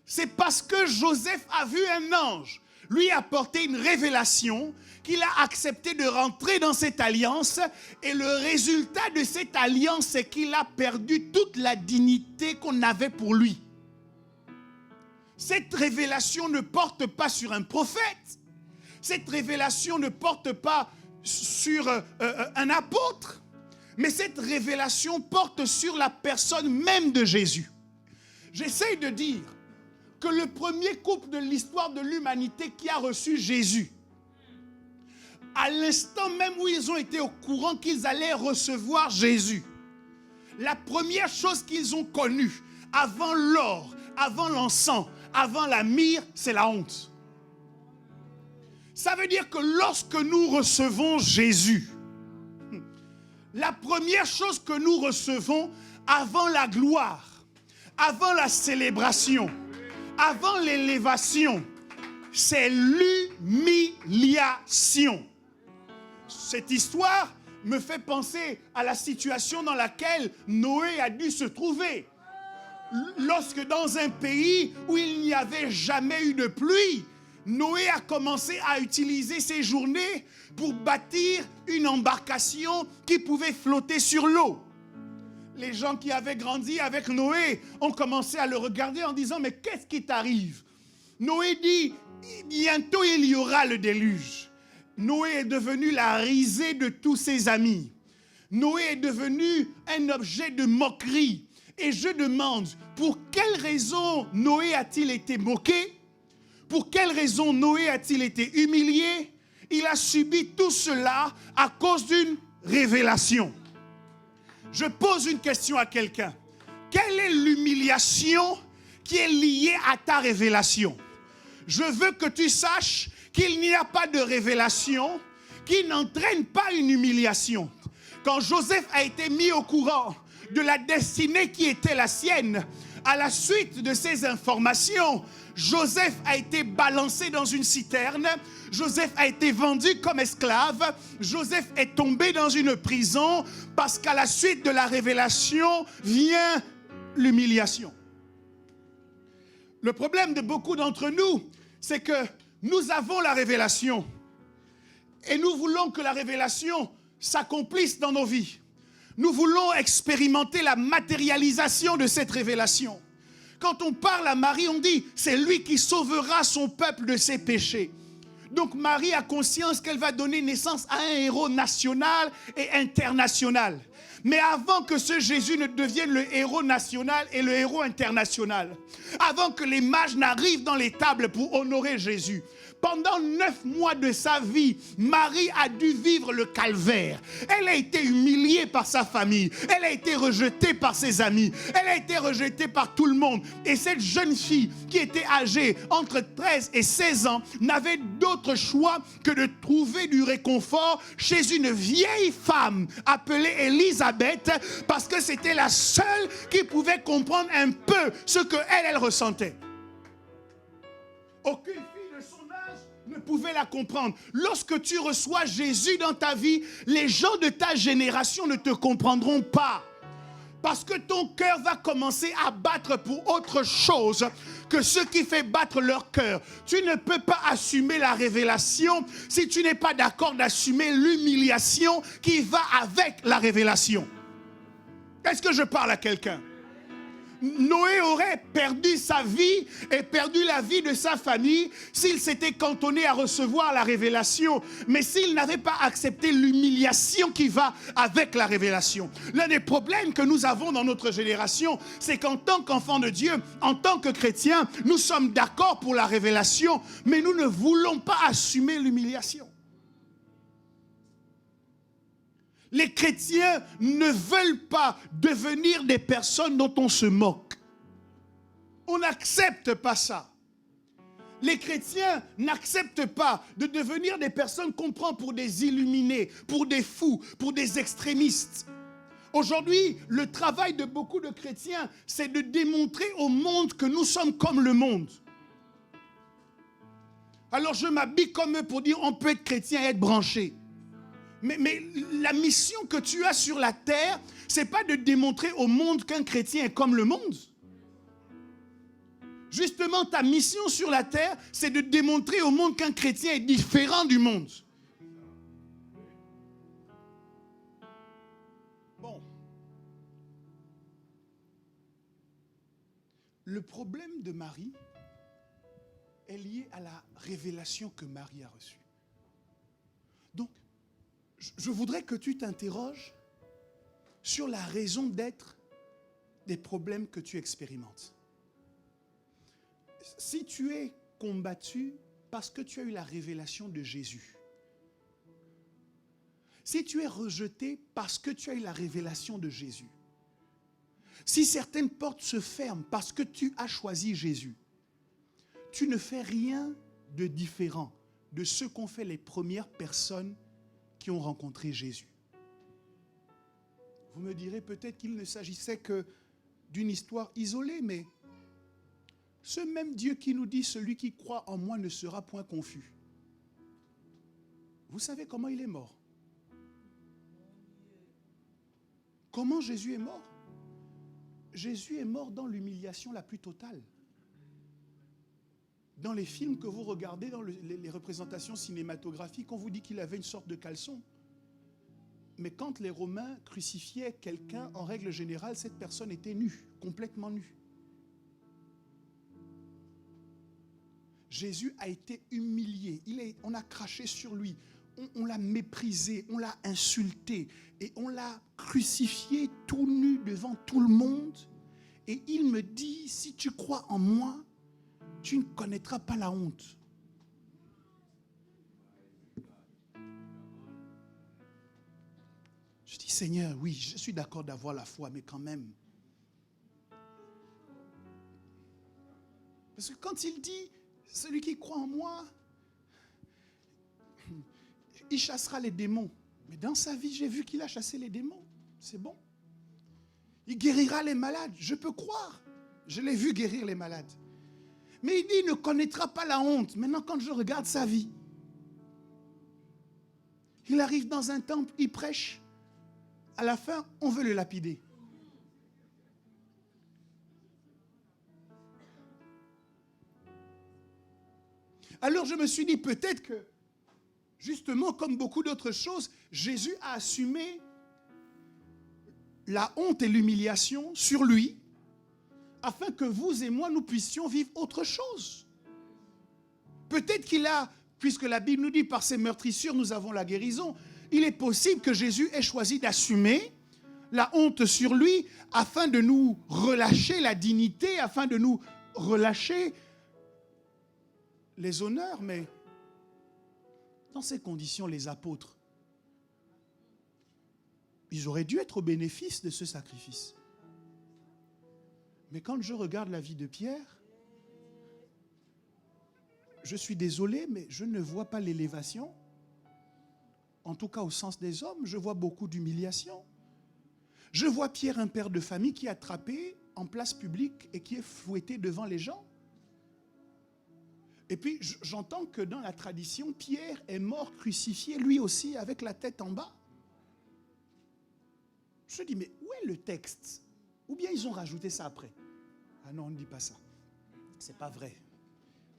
C'est parce que Joseph a vu un ange lui apporter une révélation qu'il a accepté de rentrer dans cette alliance. Et le résultat de cette alliance, c'est qu'il a perdu toute la dignité qu'on avait pour lui. Cette révélation ne porte pas sur un prophète. Cette révélation ne porte pas sur un apôtre. Mais cette révélation porte sur la personne même de Jésus. J'essaie de dire que le premier couple de l'histoire de l'humanité qui a reçu Jésus, à l'instant même où ils ont été au courant qu'ils allaient recevoir Jésus, la première chose qu'ils ont connue, avant l'or, avant l'encens, avant la myrrhe, c'est la honte. Ça veut dire que lorsque nous recevons Jésus, la première chose que nous recevons avant la gloire, avant la célébration, avant l'élévation, c'est l'humiliation. Cette histoire me fait penser à la situation dans laquelle Noé a dû se trouver. Lorsque dans un pays où il n'y avait jamais eu de pluie, Noé a commencé à utiliser ses journées pour bâtir une embarcation qui pouvait flotter sur l'eau. Les gens qui avaient grandi avec Noé ont commencé à le regarder en disant « Mais qu'est-ce qui t'arrive ?» Noé dit « Bientôt il y aura le déluge. » Noé est devenu la risée de tous ses amis. Noé est devenu un objet de moquerie. Et je demande, pour quelle raison Noé a-t-il été moqué? Pour quelle raison Noé a-t-il été humilié? Il a subi tout cela à cause d'une révélation. Je pose une question à quelqu'un. Quelle est l'humiliation qui est liée à ta révélation? Je veux que tu saches qu'il n'y a pas de révélation qui n'entraîne pas une humiliation. Quand Joseph a été mis au courant de la destinée qui était la sienne, à la suite de ces informations, Joseph a été balancé dans une citerne, Joseph a été vendu comme esclave, Joseph est tombé dans une prison parce qu'à la suite de la révélation vient l'humiliation. Le problème de beaucoup d'entre nous, c'est que nous avons la révélation et nous voulons que la révélation s'accomplisse dans nos vies. Nous voulons expérimenter la matérialisation de cette révélation. Quand on parle à Marie, on dit « c'est lui qui sauvera son peuple de ses péchés ». Donc Marie a conscience qu'elle va donner naissance à un héros national et international. Mais avant que ce Jésus ne devienne le héros national et le héros international, avant que les mages n'arrivent dans les tables pour honorer Jésus, pendant 9 mois de sa vie, Marie a dû vivre le calvaire. Elle a été humiliée par sa famille. Elle a été rejetée par ses amis. Elle a été rejetée par tout le monde. Et cette jeune fille qui était âgée entre 13 et 16 ans n'avait d'autre choix que de trouver du réconfort chez une vieille femme appelée Élisabeth, parce que c'était la seule qui pouvait comprendre un peu ce qu'elle ressentait. Aucune fille de son âge ne pouvait la comprendre. Lorsque tu reçois Jésus dans ta vie, les gens de ta génération ne te comprendront pas. Parce que ton cœur va commencer à battre pour autre chose que ce qui fait battre leur cœur. Tu ne peux pas assumer la révélation si tu n'es pas d'accord d'assumer l'humiliation qui va avec la révélation. Est-ce que je parle à quelqu'un? Noé aurait perdu sa vie et perdu la vie de sa famille s'il s'était cantonné à recevoir la révélation, mais s'il n'avait pas accepté l'humiliation qui va avec la révélation. L'un des problèmes que nous avons dans notre génération, c'est qu'en tant qu'enfants de Dieu, en tant que chrétiens, nous sommes d'accord pour la révélation, mais nous ne voulons pas assumer l'humiliation. Les chrétiens ne veulent pas devenir des personnes dont on se moque. On n'accepte pas ça. Les chrétiens n'acceptent pas de devenir des personnes qu'on prend pour des illuminés, pour des fous, pour des extrémistes. Aujourd'hui, le travail de beaucoup de chrétiens, c'est de démontrer au monde que nous sommes comme le monde. Alors je m'habille comme eux pour dire on peut être chrétien et être branché. Mais la mission que tu as sur la terre, ce n'est pas de démontrer au monde qu'un chrétien est comme le monde. Justement, ta mission sur la terre, c'est de démontrer au monde qu'un chrétien est différent du monde. Bon. Le problème de Marie est lié à la révélation que Marie a reçue. Donc, je voudrais que tu t'interroges sur la raison d'être des problèmes que tu expérimentes. Si tu es combattu parce que tu as eu la révélation de Jésus, si tu es rejeté parce que tu as eu la révélation de Jésus, si certaines portes se ferment parce que tu as choisi Jésus, tu ne fais rien de différent de ce qu'ont fait les premières personnes qui ont rencontré Jésus. Vous me direz peut-être qu'il ne s'agissait que d'une histoire isolée, mais ce même Dieu qui nous dit « Celui qui croit en moi ne sera point confus ». Vous savez comment il est mort? Comment Jésus est mort? Jésus est mort dans l'humiliation la plus totale. Dans les films que vous regardez, dans les représentations cinématographiques, on vous dit qu'il avait une sorte de caleçon. Mais quand les Romains crucifiaient quelqu'un, en règle générale, cette personne était nue, complètement nue. Jésus a été humilié. On a craché sur lui. On l'a méprisé, on l'a insulté et on l'a crucifié tout nu devant tout le monde. Et il me dit, si tu crois en moi, tu ne connaîtras pas la honte. Je dis, Seigneur, oui, je suis d'accord d'avoir la foi, mais quand même. Parce que quand il dit, celui qui croit en moi, il chassera les démons. Mais dans sa vie, j'ai vu qu'il a chassé les démons. C'est bon. Il guérira les malades. Je peux croire. Je l'ai vu guérir les malades. Mais il dit, il ne connaîtra pas la honte. Maintenant, quand je regarde sa vie, il arrive dans un temple, il prêche. À la fin, on veut le lapider. Alors je me suis dit, peut-être que, justement, comme beaucoup d'autres choses, Jésus a assumé la honte et l'humiliation sur lui, afin que vous et moi, nous puissions vivre autre chose. Peut-être qu'il a, puisque la Bible nous dit, par ses meurtrissures, nous avons la guérison, il est possible que Jésus ait choisi d'assumer la honte sur lui, afin de nous relâcher la dignité, afin de nous relâcher les honneurs. Mais dans ces conditions, les apôtres, ils auraient dû être au bénéfice de ce sacrifice. Mais quand je regarde la vie de Pierre, je suis désolé, mais je ne vois pas l'élévation. En tout cas, au sens des hommes, je vois beaucoup d'humiliation. Je vois Pierre, un père de famille, qui est attrapé en place publique et qui est fouetté devant les gens. Et puis, j'entends que dans la tradition, Pierre est mort crucifié, lui aussi, avec la tête en bas. Je me dis, mais où est le texte? Ou bien ils ont rajouté ça après? Ah non, on ne dit pas ça. C'est pas vrai.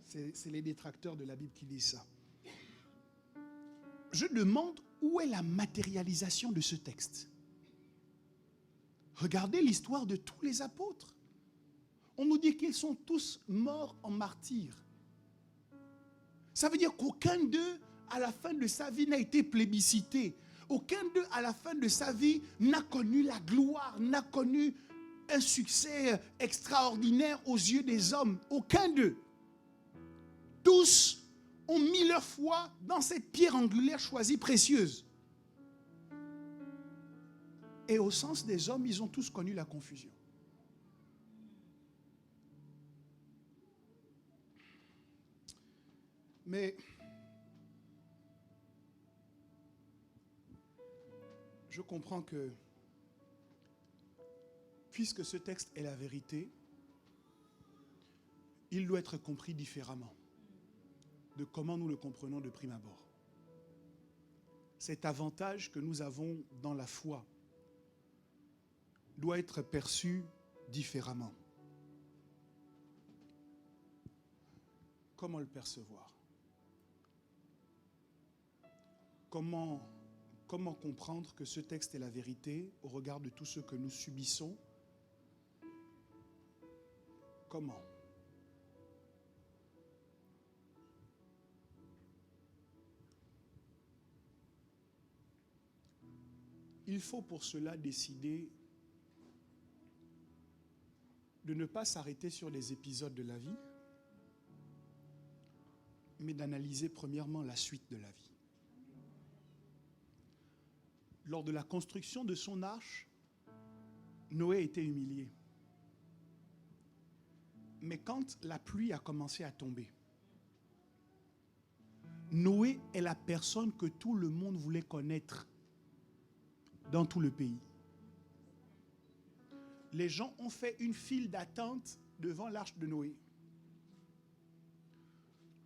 C'est les détracteurs de la Bible qui disent ça. Je demande où est la matérialisation de ce texte. Regardez l'histoire de tous les apôtres. On nous dit qu'ils sont tous morts en martyrs. Ça veut dire qu'aucun d'eux, à la fin de sa vie, n'a été plébiscité. Aucun d'eux, à la fin de sa vie, n'a connu la gloire, n'a connu un succès extraordinaire aux yeux des hommes. Aucun d'eux. Tous ont mis leur foi dans cette pierre angulaire choisie précieuse. Et au sens des hommes, ils ont tous connu la confusion. Mais je comprends que, puisque ce texte est la vérité, il doit être compris différemment de comment nous le comprenons de prime abord. Cet avantage que nous avons dans la foi doit être perçu différemment. Comment le percevoir? Comment comprendre que ce texte est la vérité au regard de tout ce que nous subissons? Comment? Il faut pour cela décider de ne pas s'arrêter sur les épisodes de la vie, mais d'analyser premièrement la suite de la vie. Lors de la construction de son arche, Noé était humilié. Mais quand la pluie a commencé à tomber, Noé est la personne que tout le monde voulait connaître dans tout le pays. Les gens ont fait une file d'attente devant l'arche de Noé.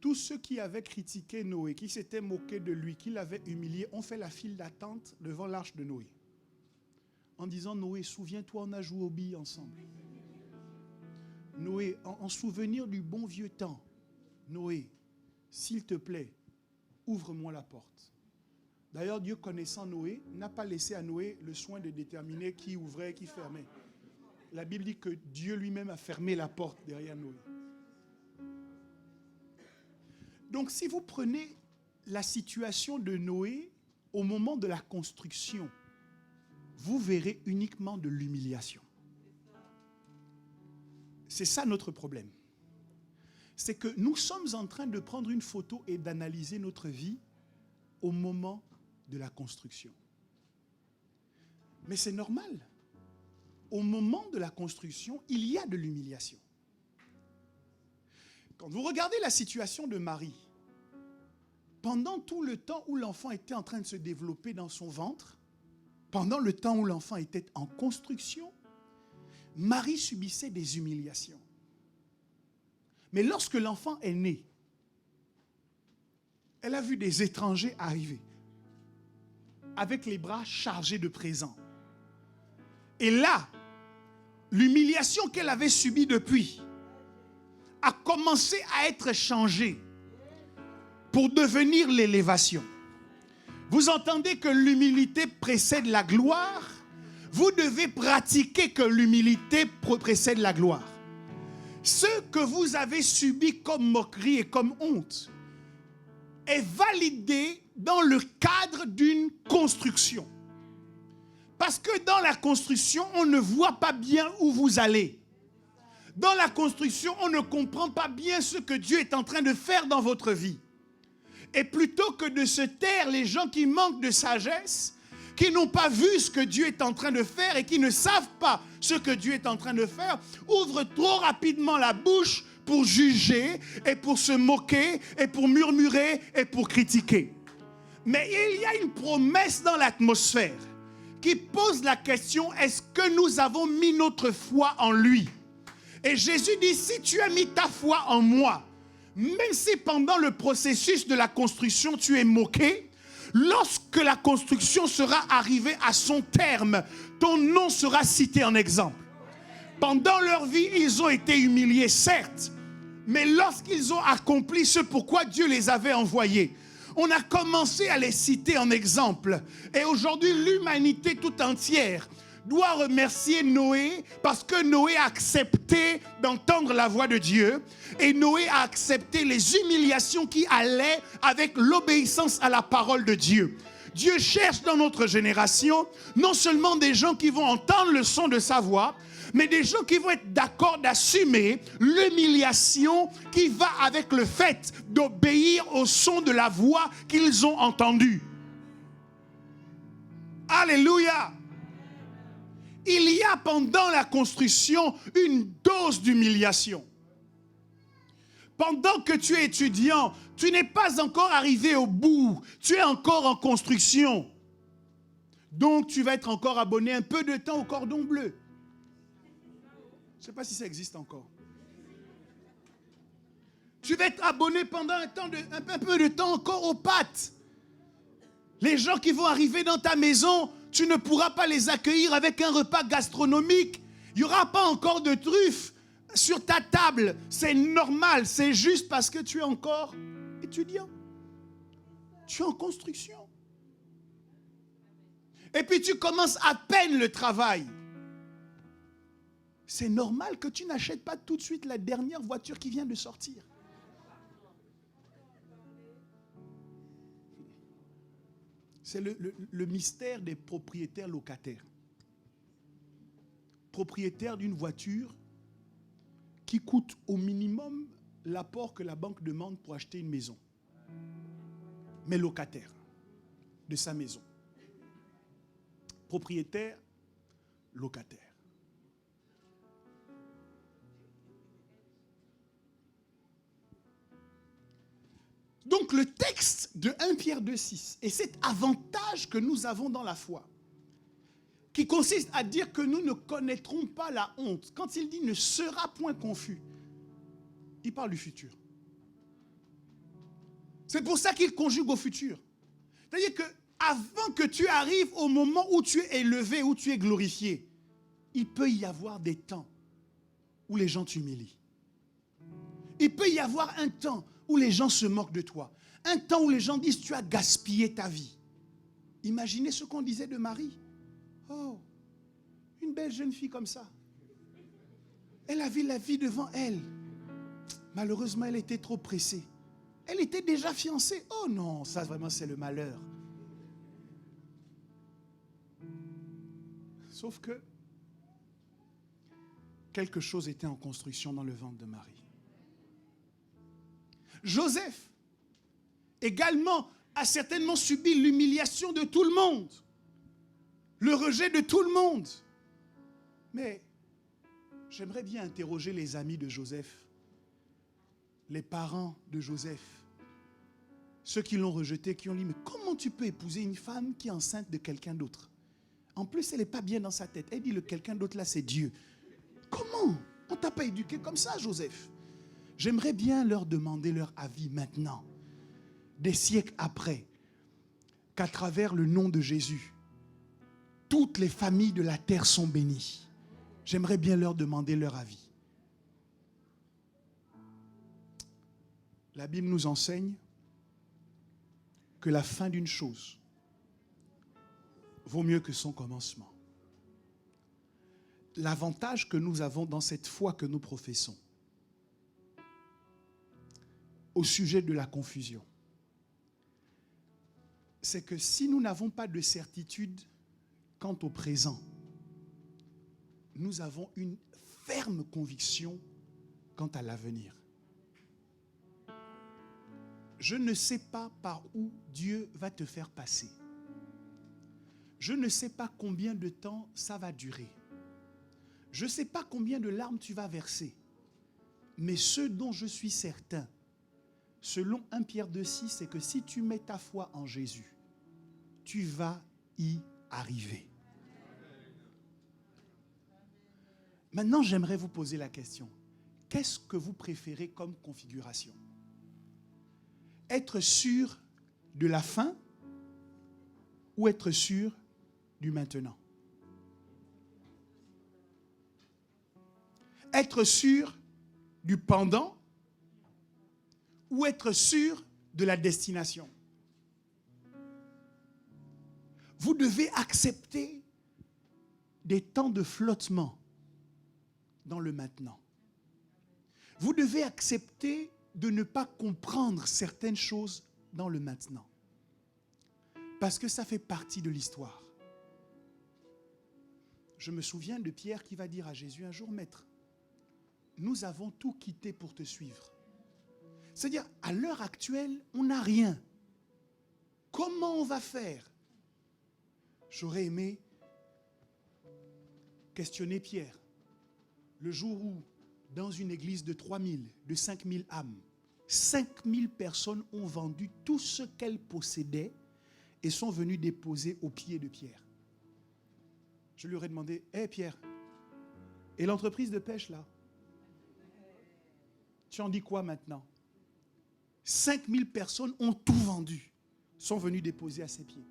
Tous ceux qui avaient critiqué Noé, qui s'étaient moqués de lui, qui l'avaient humilié, ont fait la file d'attente devant l'arche de Noé. En disant, Noé, souviens-toi, on a joué aux billes ensemble. Noé, en souvenir du bon vieux temps, Noé, s'il te plaît, ouvre-moi la porte. D'ailleurs, Dieu connaissant Noé, n'a pas laissé à Noé le soin de déterminer qui ouvrait et qui fermait. La Bible dit que Dieu lui-même a fermé la porte derrière Noé. Donc, si vous prenez la situation de Noé au moment de la construction, vous verrez uniquement de l'humiliation. C'est ça notre problème. C'est que nous sommes en train de prendre une photo et d'analyser notre vie au moment de la construction. Mais c'est normal. Au moment de la construction, il y a de l'humiliation. Quand vous regardez la situation de Marie, pendant tout le temps où l'enfant était en train de se développer dans son ventre, pendant le temps où l'enfant était en construction, Marie subissait des humiliations. Mais lorsque l'enfant est né, elle a vu des étrangers arriver avec les bras chargés de présents. Et là, l'humiliation qu'elle avait subie depuis a commencé à être changée pour devenir l'élévation. Vous entendez que l'humilité précède la gloire? Vous devez pratiquer que l'humilité précède la gloire. Ce que vous avez subi comme moquerie et comme honte est validé dans le cadre d'une construction. Parce que dans la construction, on ne voit pas bien où vous allez. Dans la construction, on ne comprend pas bien ce que Dieu est en train de faire dans votre vie. Et plutôt que de se taire, les gens qui manquent de sagesse, qui n'ont pas vu ce que Dieu est en train de faire et qui ne savent pas ce que Dieu est en train de faire, ouvrent trop rapidement la bouche pour juger et pour se moquer et pour murmurer et pour critiquer. Mais il y a une promesse dans l'atmosphère qui pose la question, est-ce que nous avons mis notre foi en lui? Et Jésus dit, si tu as mis ta foi en moi, même si pendant le processus de la construction tu es moqué, lorsque la construction sera arrivée à son terme, ton nom sera cité en exemple. Pendant leur vie, ils ont été humiliés, certes, mais lorsqu'ils ont accompli ce pourquoi Dieu les avait envoyés, on a commencé à les citer en exemple. Et aujourd'hui, l'humanité tout entière doit remercier Noé parce que Noé a accepté d'entendre la voix de Dieu et Noé a accepté les humiliations qui allaient avec l'obéissance à la parole de Dieu. Dieu cherche dans notre génération non seulement des gens qui vont entendre le son de sa voix, mais des gens qui vont être d'accord d'assumer l'humiliation qui va avec le fait d'obéir au son de la voix qu'ils ont entendue. Alléluia! Il y a pendant la construction une dose d'humiliation. Pendant que tu es étudiant, tu n'es pas encore arrivé au bout. Tu es encore en construction. Donc tu vas être encore abonné un peu de temps au cordon bleu. Je ne sais pas si ça existe encore. Tu vas être abonné pendant un peu de temps encore aux pâtes. Les gens qui vont arriver dans ta maison, tu ne pourras pas les accueillir avec un repas gastronomique. Il n'y aura pas encore de truffes sur ta table. C'est normal, c'est juste parce que tu es encore étudiant. Tu es en construction. Et puis tu commences à peine le travail. C'est normal que tu n'achètes pas tout de suite la dernière voiture qui vient de sortir. C'est le mystère des propriétaires locataires. Propriétaire d'une voiture qui coûte au minimum l'apport que la banque demande pour acheter une maison. Mais locataire de sa maison. Propriétaire, locataire. Donc le texte de 1 Pierre 2,6 et cet avantage que nous avons dans la foi, qui consiste à dire que nous ne connaîtrons pas la honte. Quand il dit ne sera point confus, il parle du futur. C'est pour ça qu'il conjugue au futur. C'est-à-dire qu'avant que tu arrives au moment où tu es élevé, où tu es glorifié, il peut y avoir des temps où les gens t'humilient. Il peut y avoir un temps où les gens se moquent de toi. Un temps où les gens disent tu as gaspillé ta vie. Imaginez ce qu'on disait de Marie. Oh, une belle jeune fille comme ça. Elle avait la vie devant elle. Malheureusement, elle était trop pressée. Elle était déjà fiancée. Oh non, ça vraiment c'est le malheur. Sauf que quelque chose était en construction dans le ventre de Marie. Joseph, également, a certainement subi l'humiliation de tout le monde. Le rejet de tout le monde. Mais j'aimerais bien interroger les amis de Joseph, les parents de Joseph, ceux qui l'ont rejeté, qui ont dit, mais comment tu peux épouser une femme qui est enceinte de quelqu'un d'autre? En plus, elle n'est pas bien dans sa tête. Elle dit, le quelqu'un d'autre là, c'est Dieu. Comment? On ne t'a pas éduqué comme ça, Joseph. J'aimerais bien leur demander leur avis maintenant, des siècles après, qu'à travers le nom de Jésus, toutes les familles de la terre sont bénies. J'aimerais bien leur demander leur avis. La Bible nous enseigne que la fin d'une chose vaut mieux que son commencement. L'avantage que nous avons dans cette foi que nous professons au sujet de la confusion, c'est que si nous n'avons pas de certitude quant au présent, nous avons une ferme conviction quant à l'avenir. Je ne sais pas par où Dieu va te faire passer. Je ne sais pas combien de temps ça va durer. Je ne sais pas combien de larmes tu vas verser. Mais ce dont je suis certain, selon 1 Pierre 2,6, c'est que si tu mets ta foi en Jésus, tu vas y arriver. Maintenant, j'aimerais vous poser la question. Qu'est-ce que vous préférez comme configuration? Être sûr de la fin ou être sûr du maintenant? Être sûr du pendant ou être sûr de la destination? Vous devez accepter des temps de flottement dans le maintenant. Vous devez accepter de ne pas comprendre certaines choses dans le maintenant. Parce que ça fait partie de l'histoire. Je me souviens de Pierre qui va dire à Jésus un jour, Maître, nous avons tout quitté pour te suivre. C'est-à-dire, à l'heure actuelle, on n'a rien. Comment on va faire? J'aurais aimé questionner Pierre. Le jour où, dans une église de 3000, de 5000 âmes, 5000 personnes ont vendu tout ce qu'elles possédaient et sont venues déposer aux pieds de Pierre. Je lui aurais demandé, hé Pierre, et l'entreprise de pêche là? Tu en dis quoi maintenant? 5000 personnes ont tout vendu, sont venues déposer à ses pieds.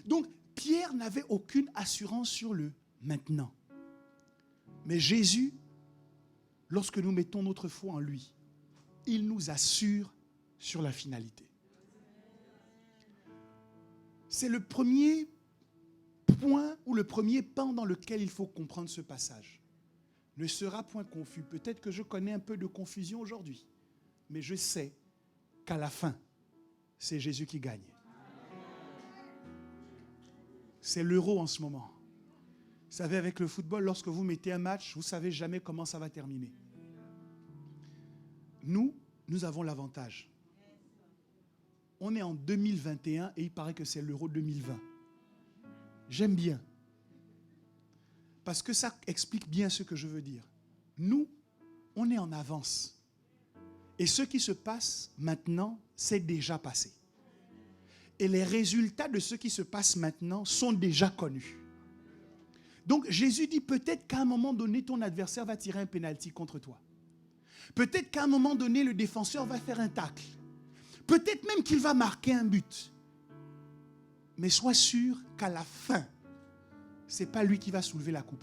Donc, Pierre n'avait aucune assurance sur le maintenant. Mais Jésus, lorsque nous mettons notre foi en lui, il nous assure sur la finalité. C'est le premier point ou le premier pan dans lequel il faut comprendre ce passage. Ne sera point confus. Peut-être que je connais un peu de confusion aujourd'hui, mais je sais qu'à la fin, c'est Jésus qui gagne. C'est l'euro en ce moment. Vous savez, avec le football, lorsque vous mettez un match, vous ne savez jamais comment ça va terminer. Nous avons l'avantage. On est en 2021 et il paraît que c'est l'euro 2020. J'aime bien. Parce que ça explique bien ce que je veux dire. Nous, on est en avance. Et ce qui se passe maintenant, c'est déjà passé. Et les résultats de ce qui se passe maintenant sont déjà connus. Donc Jésus dit peut-être qu'à un moment donné, ton adversaire va tirer un pénalty contre toi. Peut-être qu'à un moment donné, le défenseur va faire un tacle. Peut-être même qu'il va marquer un but. Mais sois sûr qu'à la fin, ce n'est pas lui qui va soulever la coupe.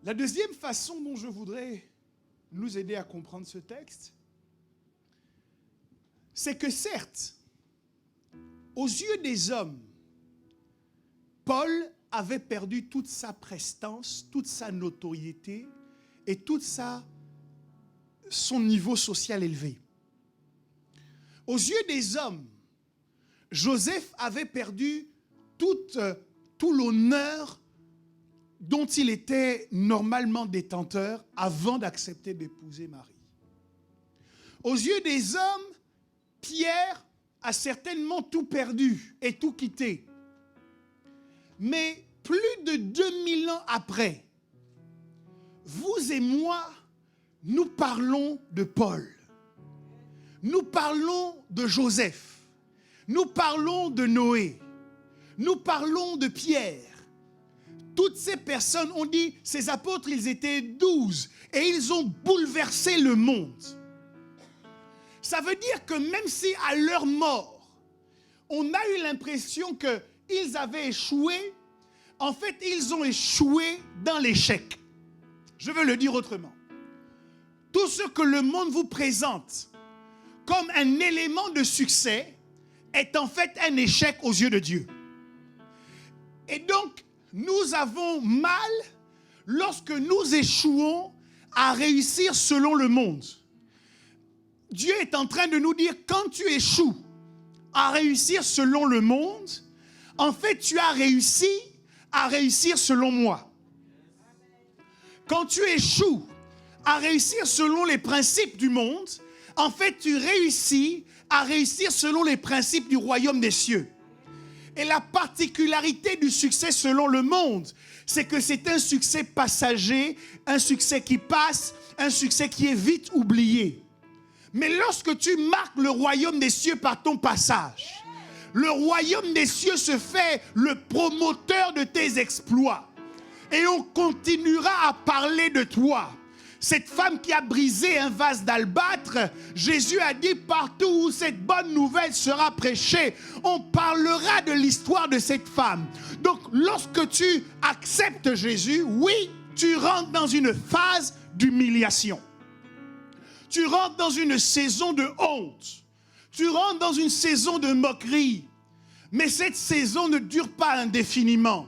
La deuxième façon dont je voudrais nous aider à comprendre ce texte, c'est que certes, aux yeux des hommes, Paul avait perdu toute sa prestance, toute sa notoriété et tout son niveau social élevé. Aux yeux des hommes, Joseph avait perdu tout l'honneur dont il était normalement détenteur avant d'accepter d'épouser Marie. Aux yeux des hommes, Pierre a certainement tout perdu et tout quitté. Mais plus de 2000 ans après, vous et moi, nous parlons de Paul. Nous parlons de Joseph. Nous parlons de Noé. Nous parlons de Pierre. Toutes ces personnes ont dit, ces apôtres, ils étaient 12 et ils ont bouleversé le monde. Ça veut dire que même si à leur mort, on a eu l'impression qu'ils avaient échoué, en fait, ils ont échoué dans l'échec. Je veux le dire autrement. Tout ce que le monde vous présente comme un élément de succès est en fait un échec aux yeux de Dieu. Et donc, nous avons mal lorsque nous échouons à réussir selon le monde. Dieu est en train de nous dire, quand tu échoues à réussir selon le monde, en fait, tu as réussi à réussir selon moi. Quand tu échoues à réussir selon les principes du monde, en fait, tu réussis à réussir selon les principes du royaume des cieux. Et la particularité du succès selon le monde, c'est que c'est un succès passager, un succès qui passe, un succès qui est vite oublié. Mais lorsque tu marques le royaume des cieux par ton passage, le royaume des cieux se fait le promoteur de tes exploits. Et on continuera à parler de toi. Cette femme qui a brisé un vase d'albâtre, Jésus a dit partout où cette bonne nouvelle sera prêchée, on parlera de l'histoire de cette femme. Donc lorsque tu acceptes Jésus, oui, tu rentres dans une phase d'humiliation. Tu rentres dans une saison de honte. Tu rentres dans une saison de moquerie. Mais cette saison ne dure pas indéfiniment.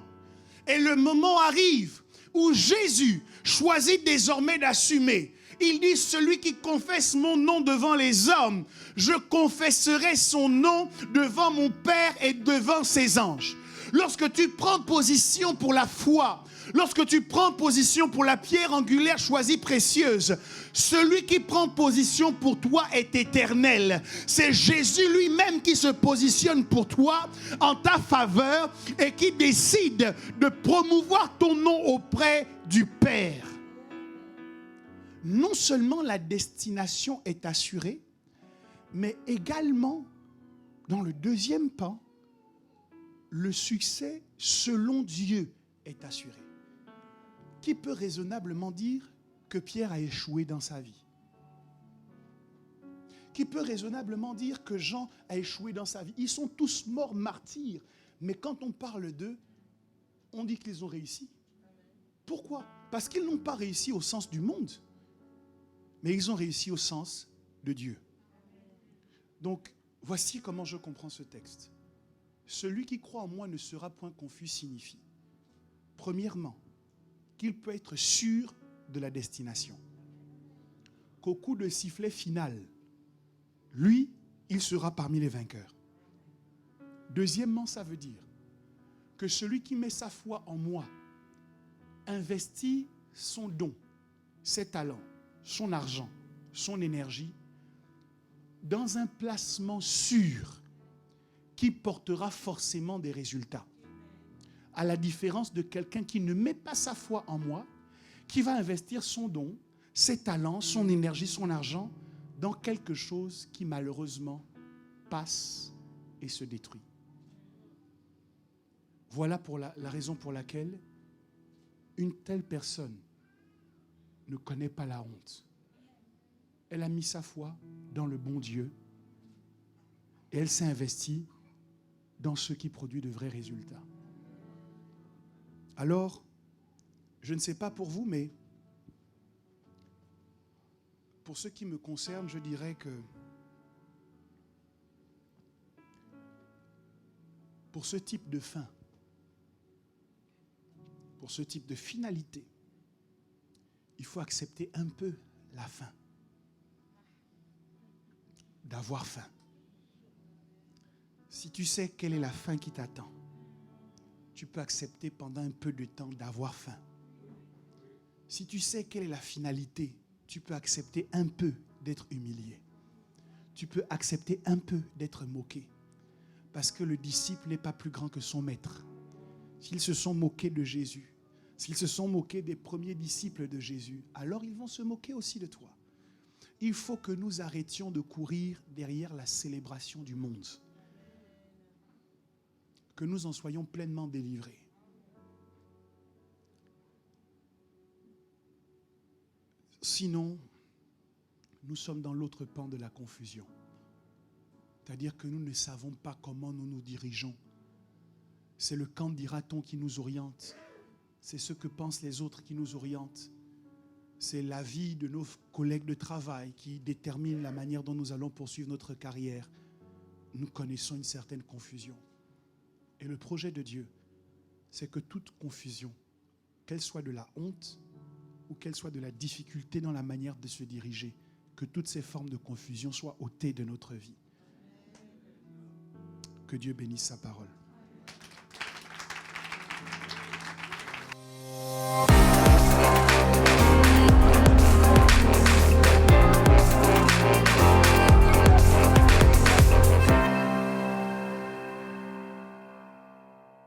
Et le moment arrive où Jésus choisit désormais d'assumer. Il dit, celui qui confesse mon nom devant les hommes, je confesserai son nom devant mon Père et devant ses anges. Lorsque tu prends position pour la foi, lorsque tu prends position pour la pierre angulaire choisie précieuse, celui qui prend position pour toi est éternel. C'est Jésus lui-même qui se positionne pour toi en ta faveur et qui décide de promouvoir ton nom auprès du Père. Non seulement la destination est assurée, mais également, dans le deuxième pan, le succès selon Dieu est assuré. Qui peut raisonnablement dire que Pierre a échoué dans sa vie? Qui peut raisonnablement dire que Jean a échoué dans sa vie? Ils sont tous morts martyrs, mais quand on parle d'eux, on dit qu'ils ont réussi. Pourquoi? Parce qu'ils n'ont pas réussi au sens du monde, mais ils ont réussi au sens de Dieu. Donc, voici comment je comprends ce texte. Celui qui croit en moi ne sera point confus signifie, premièrement, qu'il peut être sûr de la destination. Qu'au coup de sifflet final, lui, il sera parmi les vainqueurs. Deuxièmement, ça veut dire que celui qui met sa foi en moi investit son don, ses talents, son argent, son énergie dans un placement sûr qui portera forcément des résultats. à la différence de quelqu'un qui ne met pas sa foi en moi, qui va investir son don, ses talents, son énergie, son argent dans quelque chose qui malheureusement passe et se détruit. Voilà pour la raison pour laquelle une telle personne ne connaît pas la honte. Elle a mis sa foi dans le bon Dieu et elle s'est investie dans ce qui produit de vrais résultats. Alors, je ne sais pas pour vous, mais pour ce qui me concerne, je dirais que pour ce type de fin, pour ce type de finalité, il faut accepter un peu la fin. D'avoir faim. Si tu sais quelle est la fin qui t'attend, tu peux accepter pendant un peu de temps d'avoir faim. Si tu sais quelle est la finalité, tu peux accepter un peu d'être humilié. Tu peux accepter un peu d'être moqué. Parce que le disciple n'est pas plus grand que son maître. S'ils se sont moqués de Jésus, s'ils se sont moqués des premiers disciples de Jésus, alors ils vont se moquer aussi de toi. Il faut que nous arrêtions de courir derrière la célébration du monde. Que nous en soyons pleinement délivrés. Sinon, nous sommes dans l'autre pan de la confusion. C'est-à-dire que nous ne savons pas comment nous nous dirigeons. C'est le qu'en dira-t-on qui nous oriente. C'est ce que pensent les autres qui nous orientent. C'est l'avis de nos collègues de travail qui détermine la manière dont nous allons poursuivre notre carrière. Nous connaissons une certaine confusion. Et le projet de Dieu, c'est que toute confusion, qu'elle soit de la honte ou qu'elle soit de la difficulté dans la manière de se diriger, que toutes ces formes de confusion soient ôtées de notre vie. Que Dieu bénisse sa parole.